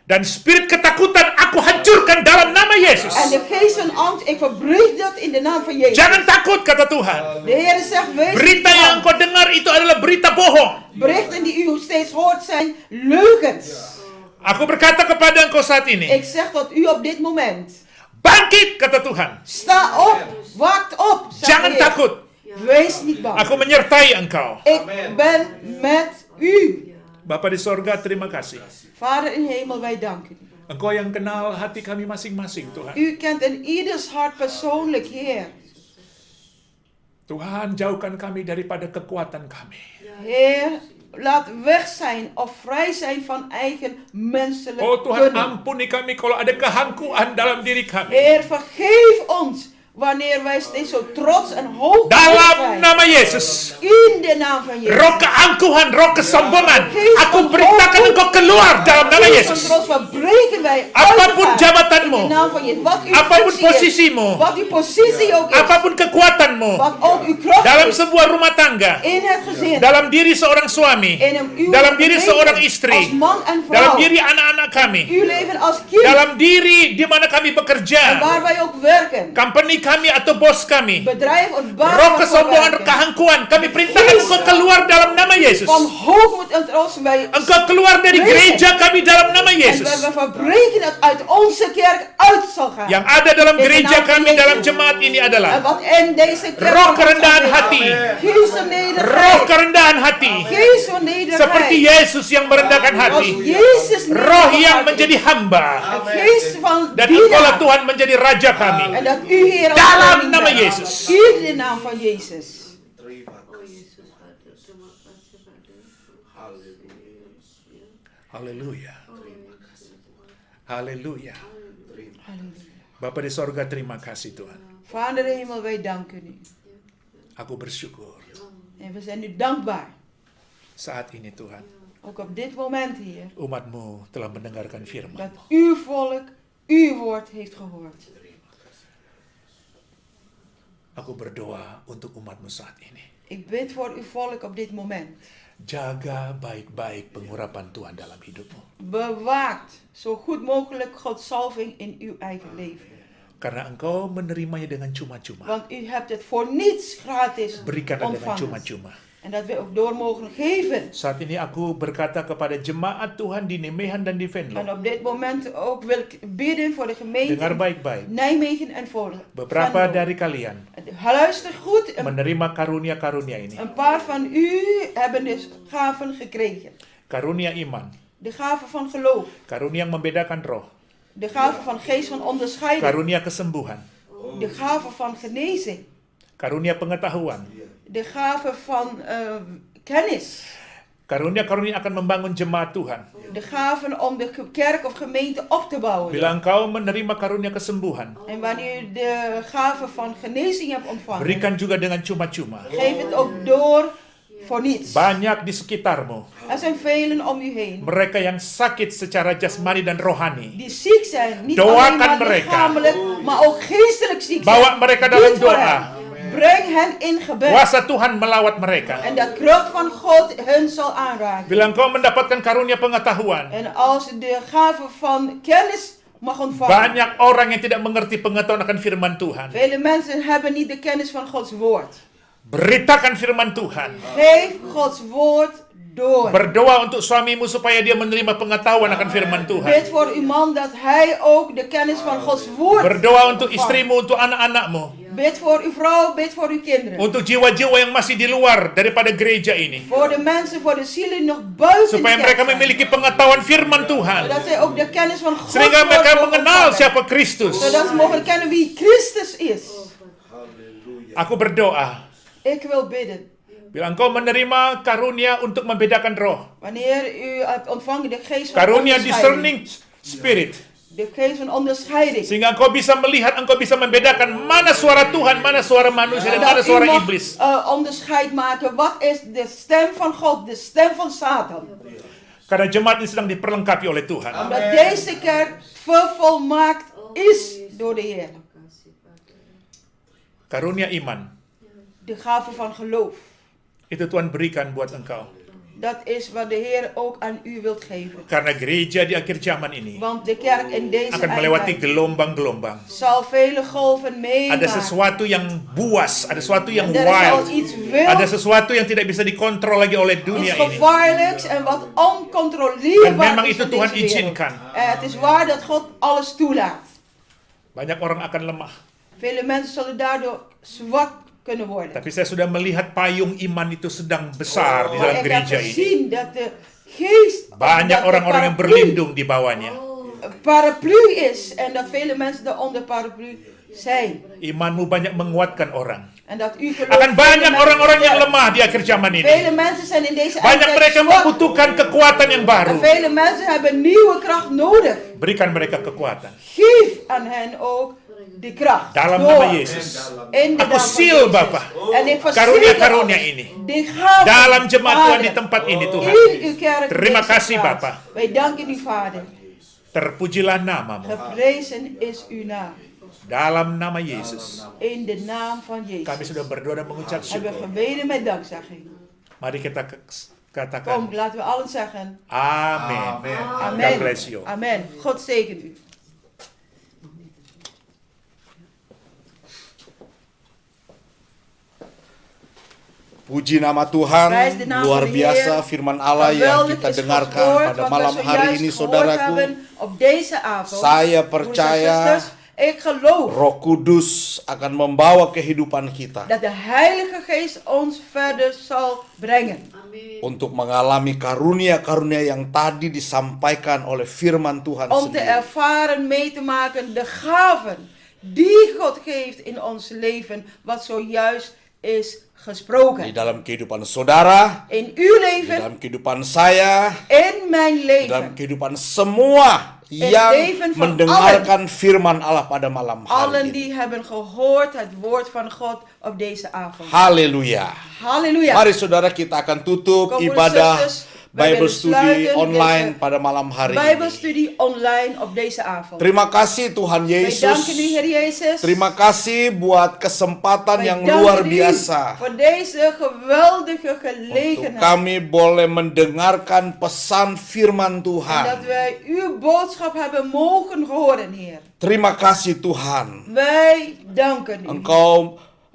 [SPEAKER 3] Dan spirit ketakutan aku hancurkan dalam nama Yesus.
[SPEAKER 2] En de geest van angst, ik verbreek dat in de naam van Jezus.
[SPEAKER 3] Jangan takut, kata Tuhan.
[SPEAKER 2] De Heer zegt, wees
[SPEAKER 3] Berita
[SPEAKER 2] niet
[SPEAKER 3] yang
[SPEAKER 2] bang.
[SPEAKER 3] engkau dengar itu adalah berita bohong.
[SPEAKER 2] Berichten die u steeds hoort zijn leugens.
[SPEAKER 3] Aku berkata kepada engkau saat ini,
[SPEAKER 2] Ik zeg tot u op dit moment.
[SPEAKER 3] bangkit, kata Tuhan.
[SPEAKER 2] Sta op, waakt op. zegt
[SPEAKER 3] Jangan
[SPEAKER 2] de Heer.
[SPEAKER 3] takut.
[SPEAKER 2] Wees niet bang.
[SPEAKER 3] Aku menyertai engkau.
[SPEAKER 2] Ik ben met u.
[SPEAKER 3] Bapa di sorga, terima kasih.
[SPEAKER 2] Vader in hemel, wij danken u.
[SPEAKER 3] Engkau yang kenal hati kami masing-masing, Tuhan.
[SPEAKER 2] U kent in ieders hart persoonlijk, Heer.
[SPEAKER 3] Tuhan, jauhkan kami daripada kekuatan kami.
[SPEAKER 2] Heer, laat weg zijn of vrij zijn van eigen menselijk
[SPEAKER 3] Oh Tuhan,
[SPEAKER 2] kunnen.
[SPEAKER 3] ampuni kami kalau ada kehangkuan dalam diri kami.
[SPEAKER 2] Heer, vergeef ons wanneer wij steeds zo trots en hoog
[SPEAKER 3] Dalam
[SPEAKER 2] zijn.
[SPEAKER 3] nama Yesus.
[SPEAKER 2] In de naam van Jezus.
[SPEAKER 3] Roh keangkuhan, roh kesombongan.
[SPEAKER 2] Geest
[SPEAKER 3] Aku
[SPEAKER 2] van
[SPEAKER 3] perintahkan
[SPEAKER 2] hoogmoed,
[SPEAKER 3] engkau keluar dalam nama
[SPEAKER 2] geest van
[SPEAKER 3] Yesus.
[SPEAKER 2] trots verbreken wij
[SPEAKER 3] Apapun
[SPEAKER 2] uit elkaar.
[SPEAKER 3] jabatanmu,
[SPEAKER 2] In de naam van Jezus. Wat uw
[SPEAKER 3] apapun
[SPEAKER 2] functie is,
[SPEAKER 3] posisimu,
[SPEAKER 2] wat uw positie ook is,
[SPEAKER 3] apapun kekuatanmu,
[SPEAKER 2] wat ook uw kracht
[SPEAKER 3] dalam
[SPEAKER 2] is,
[SPEAKER 3] sebuah rumah tangga,
[SPEAKER 2] in het gezin,
[SPEAKER 3] dalam diri seorang suami,
[SPEAKER 2] uw
[SPEAKER 3] dalam diri
[SPEAKER 2] leven
[SPEAKER 3] seorang
[SPEAKER 2] als
[SPEAKER 3] istri,
[SPEAKER 2] man en
[SPEAKER 3] dalam
[SPEAKER 2] vrouw,
[SPEAKER 3] diri anak-anak kami,
[SPEAKER 2] uw leven als kind,
[SPEAKER 3] dalam diri di mana kami
[SPEAKER 2] en
[SPEAKER 3] bekerja,
[SPEAKER 2] waar wij ook werken,
[SPEAKER 3] company kami atau bos kami.
[SPEAKER 2] bedrijf of baan
[SPEAKER 3] Roh
[SPEAKER 2] waar we
[SPEAKER 3] kesombongan,
[SPEAKER 2] werken.
[SPEAKER 3] kehangkuan, kami perintahkan engkau keluar dalam nama Yesus.
[SPEAKER 2] Van hoogmoed en trots wij
[SPEAKER 3] Engkau keluar dari gereja kami dalam nama
[SPEAKER 2] en
[SPEAKER 3] Yesus.
[SPEAKER 2] we verbreken dat uit onze kerk uit zal gaan.
[SPEAKER 3] Yang ada dalam
[SPEAKER 2] In de
[SPEAKER 3] gereja
[SPEAKER 2] naam van
[SPEAKER 3] kami,
[SPEAKER 2] Yesus.
[SPEAKER 3] dalam jemaat ini
[SPEAKER 2] En
[SPEAKER 3] adalah
[SPEAKER 2] wat in deze kerk
[SPEAKER 3] roh
[SPEAKER 2] van ons
[SPEAKER 3] kerendahan
[SPEAKER 2] aanwezig
[SPEAKER 3] hati,
[SPEAKER 2] is. Geest van
[SPEAKER 3] roh
[SPEAKER 2] nederigheid.
[SPEAKER 3] kerendahan hati,
[SPEAKER 2] Geest van nederigheid.
[SPEAKER 3] seperti Yesus yang merendahkan
[SPEAKER 2] Als
[SPEAKER 3] hati,
[SPEAKER 2] Jezus
[SPEAKER 3] roh yang
[SPEAKER 2] nederigheid
[SPEAKER 3] menjadi hamba,
[SPEAKER 2] is. Geest van
[SPEAKER 3] dan engkaulah
[SPEAKER 2] dienaar.
[SPEAKER 3] Tuhan menjadi raja kami.
[SPEAKER 2] En dat u Heer als
[SPEAKER 3] Dalam
[SPEAKER 2] koning
[SPEAKER 3] nama
[SPEAKER 2] bent.
[SPEAKER 3] Yesus.
[SPEAKER 2] In de naam van Jezus.
[SPEAKER 3] Haleluya. Haleluya.
[SPEAKER 2] Halleluja.
[SPEAKER 3] Bapa di sorga, terima kasih Tuhan.
[SPEAKER 2] Vader in de hemel, wij danken u.
[SPEAKER 3] Aku bersyukur
[SPEAKER 2] En we zijn u dankbaar.
[SPEAKER 3] saat ini Tuhan,
[SPEAKER 2] Ook op dit moment, Heer.
[SPEAKER 3] umat-Mu telah mendengarkan firman.
[SPEAKER 2] Dat uw volk uw woord heeft gehoord.
[SPEAKER 3] Aku berdoa untuk umat-Mu saat ini.
[SPEAKER 2] Ik bid voor uw volk op dit moment.
[SPEAKER 3] Jaga baik-baik pengurapan Tuhan dalam hidupmu.
[SPEAKER 2] Bewaakt zo goed mogelijk Gods salving in uw eigen leven.
[SPEAKER 3] Karena engkau menerimanya dengan cuma-cuma.
[SPEAKER 2] Want u hebt het voor niets gratis
[SPEAKER 3] Berikanlah dengan
[SPEAKER 2] ontvangen.
[SPEAKER 3] cuma-cuma.
[SPEAKER 2] En dat we ook door mogen geven.
[SPEAKER 3] Saat ini aku berkata kepada jemaat Tuhan di Nijmegen dan di Venlo.
[SPEAKER 2] En op dit moment ook wil ik bidden voor de gemeente
[SPEAKER 3] Dengar baik-baik.
[SPEAKER 2] Nijmegen en voor
[SPEAKER 3] Beberapa
[SPEAKER 2] Venlo.
[SPEAKER 3] dari kalian
[SPEAKER 2] Luister goed.
[SPEAKER 3] menerima karunia-karunia ini.
[SPEAKER 2] Een paar van u hebben dus gaven gekregen.
[SPEAKER 3] Karunia iman.
[SPEAKER 2] De gave van geloof.
[SPEAKER 3] Karunia yang membedakan roh.
[SPEAKER 2] De gave van geest van onderscheiding.
[SPEAKER 3] Karunia kesembuhan.
[SPEAKER 2] De gave van genezing.
[SPEAKER 3] Karunia pengetahuan.
[SPEAKER 2] De gave van kennis.
[SPEAKER 3] Karunia-karunia akan membangun jemaat Tuhan.
[SPEAKER 2] De gaven om de kerk of gemeente op te bouwen.
[SPEAKER 3] Bila engkau menerima karunia kesembuhan,
[SPEAKER 2] En wanneer u de gave van genezing hebt ontvangen,
[SPEAKER 3] berikan juga dengan cuma-cuma.
[SPEAKER 2] geef het ook door voor niets.
[SPEAKER 3] Banyak di sekitarmu,
[SPEAKER 2] Er zijn velen om u heen
[SPEAKER 3] mereka yang sakit secara jasmani dan rohani.
[SPEAKER 2] die ziek zijn. Niet
[SPEAKER 3] Doakan
[SPEAKER 2] alleen maar
[SPEAKER 3] mereka.
[SPEAKER 2] lichamelijk, maar ook geestelijk ziek zijn.
[SPEAKER 3] Bawa mereka dalam
[SPEAKER 2] Bid voor
[SPEAKER 3] doa.
[SPEAKER 2] hen. Breng hen in gebed.
[SPEAKER 3] Kuasa Tuhan melawat mereka.
[SPEAKER 2] En dat kracht van God hun zal aanraken.
[SPEAKER 3] Bila engkau mendapatkan karunia pengetahuan,
[SPEAKER 2] En als de gave van kennis mag ontvangen.
[SPEAKER 3] banyak orang yang tidak mengerti pengetahuan akan firman Tuhan.
[SPEAKER 2] Vele mensen hebben niet de kennis van Gods woord.
[SPEAKER 3] Beritakan firman Tuhan.
[SPEAKER 2] Geef Gods woord door.
[SPEAKER 3] Berdoa untuk suamimu supaya dia menerima pengetahuan akan firman Tuhan.
[SPEAKER 2] Bid voor uw man dat hij ook de kennis van Gods woord
[SPEAKER 3] Berdoa untuk
[SPEAKER 2] ontvangt.
[SPEAKER 3] istrimu, untuk anak-anakmu.
[SPEAKER 2] Bid voor uw vrouw, bid voor uw kinderen.
[SPEAKER 3] Untuk jiwa-jiwa yang masih di luar daripada gereja ini.
[SPEAKER 2] Voor de mensen, voor de zielen nog buiten
[SPEAKER 3] Supaya
[SPEAKER 2] de
[SPEAKER 3] mereka
[SPEAKER 2] kerk zijn.
[SPEAKER 3] memiliki pengetahuan firman Tuhan.
[SPEAKER 2] Zodat zij ook de kennis van Gods
[SPEAKER 3] Sehingga
[SPEAKER 2] woord
[SPEAKER 3] mereka
[SPEAKER 2] mogen
[SPEAKER 3] mengenal
[SPEAKER 2] ontvangen.
[SPEAKER 3] siapa Kristus.
[SPEAKER 2] Zodat ze mogen kennen wie Christus is.
[SPEAKER 3] Aku berdoa.
[SPEAKER 2] Ik wil bidden.
[SPEAKER 3] Bila engkau menerima karunia untuk membedakan roh.
[SPEAKER 2] Wanneer u hebt ontvangen de geest van
[SPEAKER 3] Karunia
[SPEAKER 2] onderscheiding.
[SPEAKER 3] discerning spirit.
[SPEAKER 2] De geest van onderscheiding.
[SPEAKER 3] Sehingga engkau bisa melihat, engkau bisa membedakan mana suara Tuhan, mana suara manusia, dan mana
[SPEAKER 2] Dat u
[SPEAKER 3] suara
[SPEAKER 2] mag
[SPEAKER 3] iblis.
[SPEAKER 2] onderscheid maken. Wat is de stem van God, de stem van Satan?
[SPEAKER 3] Karena jemaat ini sedang diperlengkapi oleh Tuhan.
[SPEAKER 2] Omdat deze kerk vervolmaakt is door de Heer.
[SPEAKER 3] Karunia iman.
[SPEAKER 2] De gave van geloof.
[SPEAKER 3] Itu Tuhan berikan buat engkau.
[SPEAKER 2] Dat is wat de Heer ook aan u wilt geven.
[SPEAKER 3] Karena gereja di akhir zaman ini
[SPEAKER 2] Want de kerk in deze
[SPEAKER 3] akan melewati
[SPEAKER 2] eindtijd
[SPEAKER 3] gelombang-gelombang.
[SPEAKER 2] zal vele golven meemaken.
[SPEAKER 3] Ada sesuatu yang buas, ada sesuatu yang
[SPEAKER 2] Er is al
[SPEAKER 3] wild,
[SPEAKER 2] iets
[SPEAKER 3] ada
[SPEAKER 2] wild,
[SPEAKER 3] sesuatu yang tidak bisa dikontrol lagi oleh
[SPEAKER 2] iets
[SPEAKER 3] dunia ini.
[SPEAKER 2] gevaarlijks en wat
[SPEAKER 3] Dan
[SPEAKER 2] oncontroleerbaar
[SPEAKER 3] memang
[SPEAKER 2] is
[SPEAKER 3] itu
[SPEAKER 2] van
[SPEAKER 3] Tuhan
[SPEAKER 2] deze wereld.
[SPEAKER 3] izinkan.
[SPEAKER 2] Het is waar dat God alles toelaat.
[SPEAKER 3] Banyak orang akan lemah.
[SPEAKER 2] Vele mensen zullen daardoor zwak kunnen worden.
[SPEAKER 3] Tapi saya sudah melihat payung iman itu sedang besar di
[SPEAKER 2] Maar
[SPEAKER 3] dalam
[SPEAKER 2] ik heb
[SPEAKER 3] gereja ini.
[SPEAKER 2] gezien dat de geest
[SPEAKER 3] Banyak
[SPEAKER 2] dat de
[SPEAKER 3] orang-orang yang
[SPEAKER 2] paraplu
[SPEAKER 3] berlindung di bawahnya.
[SPEAKER 2] paraplu is en dat vele mensen daaronder paraplu zijn.
[SPEAKER 3] Imanmu banyak menguatkan orang.
[SPEAKER 2] En dat u gelooft
[SPEAKER 3] Akan
[SPEAKER 2] vele
[SPEAKER 3] banyak
[SPEAKER 2] mensen
[SPEAKER 3] orang-orang yang
[SPEAKER 2] sterk.
[SPEAKER 3] lemah di akhir zaman ini.
[SPEAKER 2] Vele mensen zijn in deze
[SPEAKER 3] Banyak
[SPEAKER 2] eindtijd
[SPEAKER 3] mereka
[SPEAKER 2] zwak.
[SPEAKER 3] membutuhkan kekuatan yang
[SPEAKER 2] En
[SPEAKER 3] baru.
[SPEAKER 2] vele mensen hebben nieuwe kracht nodig.
[SPEAKER 3] Berikan mereka kekuatan.
[SPEAKER 2] Geef aan hen ook die kracht.
[SPEAKER 3] Dalam
[SPEAKER 2] Door.
[SPEAKER 3] nama Yesus.
[SPEAKER 2] In de
[SPEAKER 3] Aku
[SPEAKER 2] naam van
[SPEAKER 3] seal
[SPEAKER 2] Jezus.
[SPEAKER 3] Bapa.
[SPEAKER 2] En ik verzegel
[SPEAKER 3] Karunia-karunia
[SPEAKER 2] alles.
[SPEAKER 3] ini.
[SPEAKER 2] Die gave
[SPEAKER 3] Dalam jemaat Tuhan di
[SPEAKER 2] Vader,
[SPEAKER 3] tempat ini Tuhan.
[SPEAKER 2] in uw kerk
[SPEAKER 3] Terima
[SPEAKER 2] deze
[SPEAKER 3] kasih,
[SPEAKER 2] plaats.
[SPEAKER 3] Bapa.
[SPEAKER 2] Wij danken u Vader.
[SPEAKER 3] Terpujilah namamu.
[SPEAKER 2] Geprezen is uw naam.
[SPEAKER 3] Dalam nama Yesus.
[SPEAKER 2] In de naam van
[SPEAKER 3] Kami
[SPEAKER 2] Jezus.
[SPEAKER 3] sudah berdoa dan mengucap
[SPEAKER 2] Hebben we
[SPEAKER 3] syukur.
[SPEAKER 2] gebeden met dankzegging.
[SPEAKER 3] Mari kita
[SPEAKER 2] Kom,
[SPEAKER 3] katakan
[SPEAKER 2] laten we allen zeggen.
[SPEAKER 3] amin.
[SPEAKER 2] Amen.
[SPEAKER 3] God bless you.
[SPEAKER 2] Amen. God zegen u.
[SPEAKER 1] Puji nama Tuhan,
[SPEAKER 2] Prijs de naam
[SPEAKER 1] luar
[SPEAKER 2] van de
[SPEAKER 1] biasa
[SPEAKER 2] Heer.
[SPEAKER 1] firman Allah yang
[SPEAKER 2] Geweldig
[SPEAKER 1] kita
[SPEAKER 2] is Gods
[SPEAKER 1] dengarkan
[SPEAKER 2] woord,
[SPEAKER 1] pada
[SPEAKER 2] wat
[SPEAKER 1] malam
[SPEAKER 2] we
[SPEAKER 1] hari
[SPEAKER 2] zojuist
[SPEAKER 1] ini
[SPEAKER 2] gehoord
[SPEAKER 1] saudaraku.
[SPEAKER 2] hebben op deze avond.
[SPEAKER 1] Saya
[SPEAKER 2] Broeders en
[SPEAKER 1] percaya
[SPEAKER 2] zusters, ik geloof
[SPEAKER 1] Roh Kudus akan membawa kehidupan kita
[SPEAKER 2] dat de Heilige Geest ons verder zal brengen.
[SPEAKER 1] untuk mengalami karunia-karunia yang tadi disampaikan oleh firman Tuhan
[SPEAKER 2] Om te
[SPEAKER 1] sendiri.
[SPEAKER 2] ervaren, mee te maken de gaven die God geeft in ons leven, wat zojuist is
[SPEAKER 1] Di
[SPEAKER 2] gesproken.
[SPEAKER 1] dalam kehidupan saudara,
[SPEAKER 2] In uw
[SPEAKER 1] di
[SPEAKER 2] leven,
[SPEAKER 1] dalam kehidupan saya,
[SPEAKER 2] in mijn
[SPEAKER 1] di dalam
[SPEAKER 2] leven.
[SPEAKER 1] kehidupan semua
[SPEAKER 2] het
[SPEAKER 1] yang
[SPEAKER 2] leven van
[SPEAKER 1] mendengarkan firman Allah pada malam
[SPEAKER 2] Allen
[SPEAKER 1] hari ini.
[SPEAKER 2] die hebben gehoord het woord van God op deze avond.
[SPEAKER 1] Haleluya.
[SPEAKER 2] Halleluja.
[SPEAKER 1] Mari saudara, kita akan tutup
[SPEAKER 2] Kom, broeders,
[SPEAKER 1] ibadah
[SPEAKER 2] zusters, wij
[SPEAKER 1] Bible
[SPEAKER 2] willen
[SPEAKER 1] study
[SPEAKER 2] sluiten
[SPEAKER 1] online
[SPEAKER 2] deze
[SPEAKER 1] pada malam hari ini.
[SPEAKER 2] Bijbelstudie online op deze avond.
[SPEAKER 1] Terima kasih Tuhan
[SPEAKER 2] Wij
[SPEAKER 1] Yesus.
[SPEAKER 2] danken u, Heer Jezus.
[SPEAKER 1] Terima kasih buat kesempatan
[SPEAKER 2] Wij
[SPEAKER 1] yang
[SPEAKER 2] danken
[SPEAKER 1] luar
[SPEAKER 2] u
[SPEAKER 1] biasa
[SPEAKER 2] voor deze geweldige
[SPEAKER 1] untuk
[SPEAKER 2] gelegenheid.
[SPEAKER 1] kami boleh mendengarkan pesan firman
[SPEAKER 2] En
[SPEAKER 1] Tuhan.
[SPEAKER 2] dat wij uw boodschap hebben mogen horen, Heer.
[SPEAKER 1] Terima kasih Tuhan.
[SPEAKER 2] Wij danken u.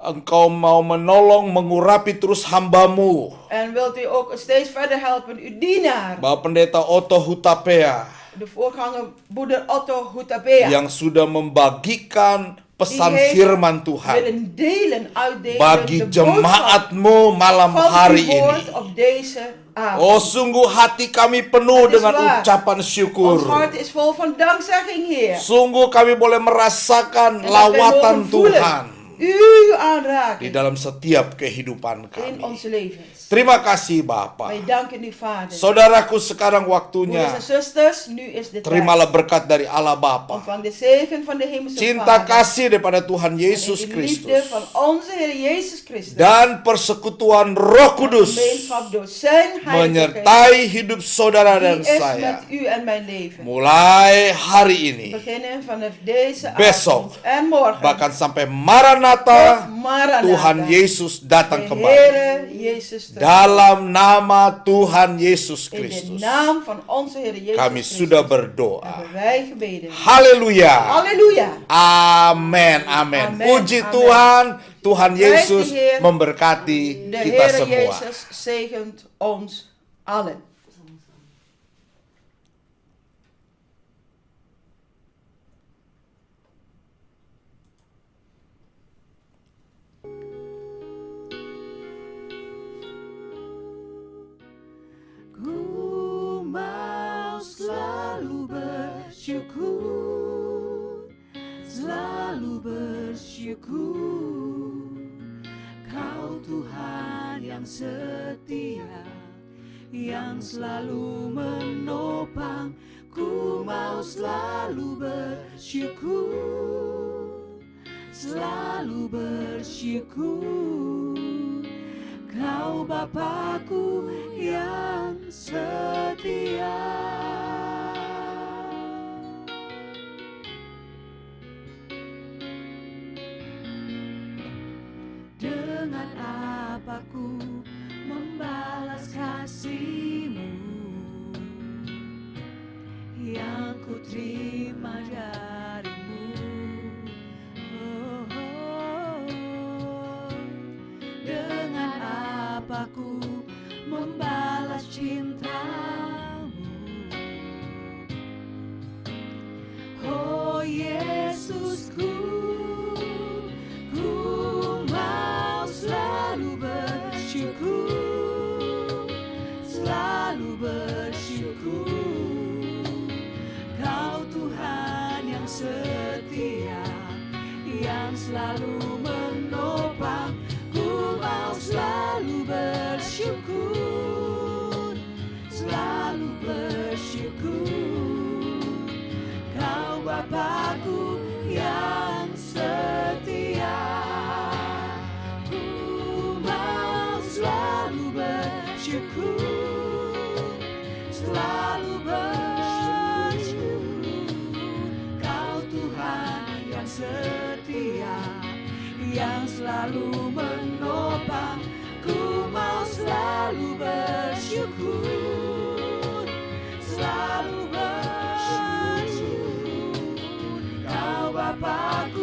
[SPEAKER 1] Engkau mau menolong mengurapi terus hambamu,
[SPEAKER 2] En wilt u ook steeds verder helpen, uw dienaar,
[SPEAKER 1] Bapak Pendeta Otto Hutapea,
[SPEAKER 2] de voorganger broeder Otto Hutapea,
[SPEAKER 1] yang sudah membagikan pesan
[SPEAKER 2] Die heeft
[SPEAKER 1] firman Tuhan
[SPEAKER 2] willen delen, uitdelen
[SPEAKER 1] bagi
[SPEAKER 2] de boodschap
[SPEAKER 1] jemaatmu malam
[SPEAKER 2] van
[SPEAKER 1] hari
[SPEAKER 2] uw woord
[SPEAKER 1] ini.
[SPEAKER 2] op deze avond.
[SPEAKER 1] Oh, sungguh hati kami penuh
[SPEAKER 2] Het is
[SPEAKER 1] dengan
[SPEAKER 2] waar.
[SPEAKER 1] ucapan
[SPEAKER 2] Ons
[SPEAKER 1] syukur.
[SPEAKER 2] hart is vol van dankzegging, Heer.
[SPEAKER 1] Sungguh kami boleh merasakan
[SPEAKER 2] En dat wij
[SPEAKER 1] lawatan
[SPEAKER 2] mogen voelen
[SPEAKER 1] Tuhan
[SPEAKER 2] uw
[SPEAKER 1] di
[SPEAKER 2] aanraking
[SPEAKER 1] dalam setiap kehidupan
[SPEAKER 2] in
[SPEAKER 1] kami.
[SPEAKER 2] onze levens.
[SPEAKER 1] Terima kasih Bapak.
[SPEAKER 2] Wij danken u, Vader.
[SPEAKER 1] Saudaraku, sekarang
[SPEAKER 2] Broeders
[SPEAKER 1] waktunya
[SPEAKER 2] en zusters, nu is de tijd.
[SPEAKER 1] terimalah berkat dari Allah Bapa,
[SPEAKER 2] Ontvang de zegen van de hemelse
[SPEAKER 1] cinta
[SPEAKER 2] Vader.
[SPEAKER 1] kasih daripada Tuhan
[SPEAKER 2] En
[SPEAKER 1] Yesus
[SPEAKER 2] de liefde
[SPEAKER 1] Kristus,
[SPEAKER 2] van onze Heer Jezus Christus.
[SPEAKER 1] dan persekutuan Roh Kudus
[SPEAKER 2] Gemeenschap door zijn Heilige Geest.
[SPEAKER 1] menyertai hidup saudara dan
[SPEAKER 2] Die is
[SPEAKER 1] saya.
[SPEAKER 2] met u en mijn leven.
[SPEAKER 1] Mulai hari ini,
[SPEAKER 2] Beginnen vanaf deze
[SPEAKER 1] Besok.
[SPEAKER 2] avond en morgen.
[SPEAKER 1] bahkan sampai Maranatha,
[SPEAKER 2] Maranatha.
[SPEAKER 1] Tuhan Yesus datang
[SPEAKER 2] De
[SPEAKER 1] kembali.
[SPEAKER 2] Heere Jezus terug.
[SPEAKER 1] Dalam nama Tuhan Yesus
[SPEAKER 2] In de
[SPEAKER 1] Kristus,
[SPEAKER 2] naam van onze Heer Jezus
[SPEAKER 1] kami
[SPEAKER 2] Christus
[SPEAKER 1] sudah berdoa.
[SPEAKER 2] hebben wij gebeden.
[SPEAKER 1] Haleluya.
[SPEAKER 2] Halleluja.
[SPEAKER 1] Amin, amin.
[SPEAKER 2] Amen,
[SPEAKER 1] Puji
[SPEAKER 2] amen.
[SPEAKER 1] Tuhan, Tuhan
[SPEAKER 2] Prijs de
[SPEAKER 1] Yesus
[SPEAKER 2] Heer.
[SPEAKER 1] memberkati
[SPEAKER 2] De
[SPEAKER 1] kita
[SPEAKER 2] Heere
[SPEAKER 1] semua.
[SPEAKER 2] Jezus zegent ons allen.
[SPEAKER 4] Ku mau selalu bersyukur, selalu bersyukur. Kau Tuhan yang setia, yang selalu menopang. Ku mau selalu bersyukur, selalu bersyukur. Kau Bapakku yang setia. Dengan apa ku membalas kasih-Mu yang ku terima dari-Mu. Dengan apa ku membalas cinta-Mu. Oh Yesusku, ku mau selalu bersyukur, selalu bersyukur. Kau Tuhan yang setia, yang selalu menopang. Ku mau selalu bersyukur, selalu bersyukur. Kau Bapakku yang setia. Ku mau selalu bersyukur, selalu bersyukur. Kau Tuhan yang setia, yang selalu menopang. Ku mau selalu bersyukur, selalu bersyukur. Kau Bapakku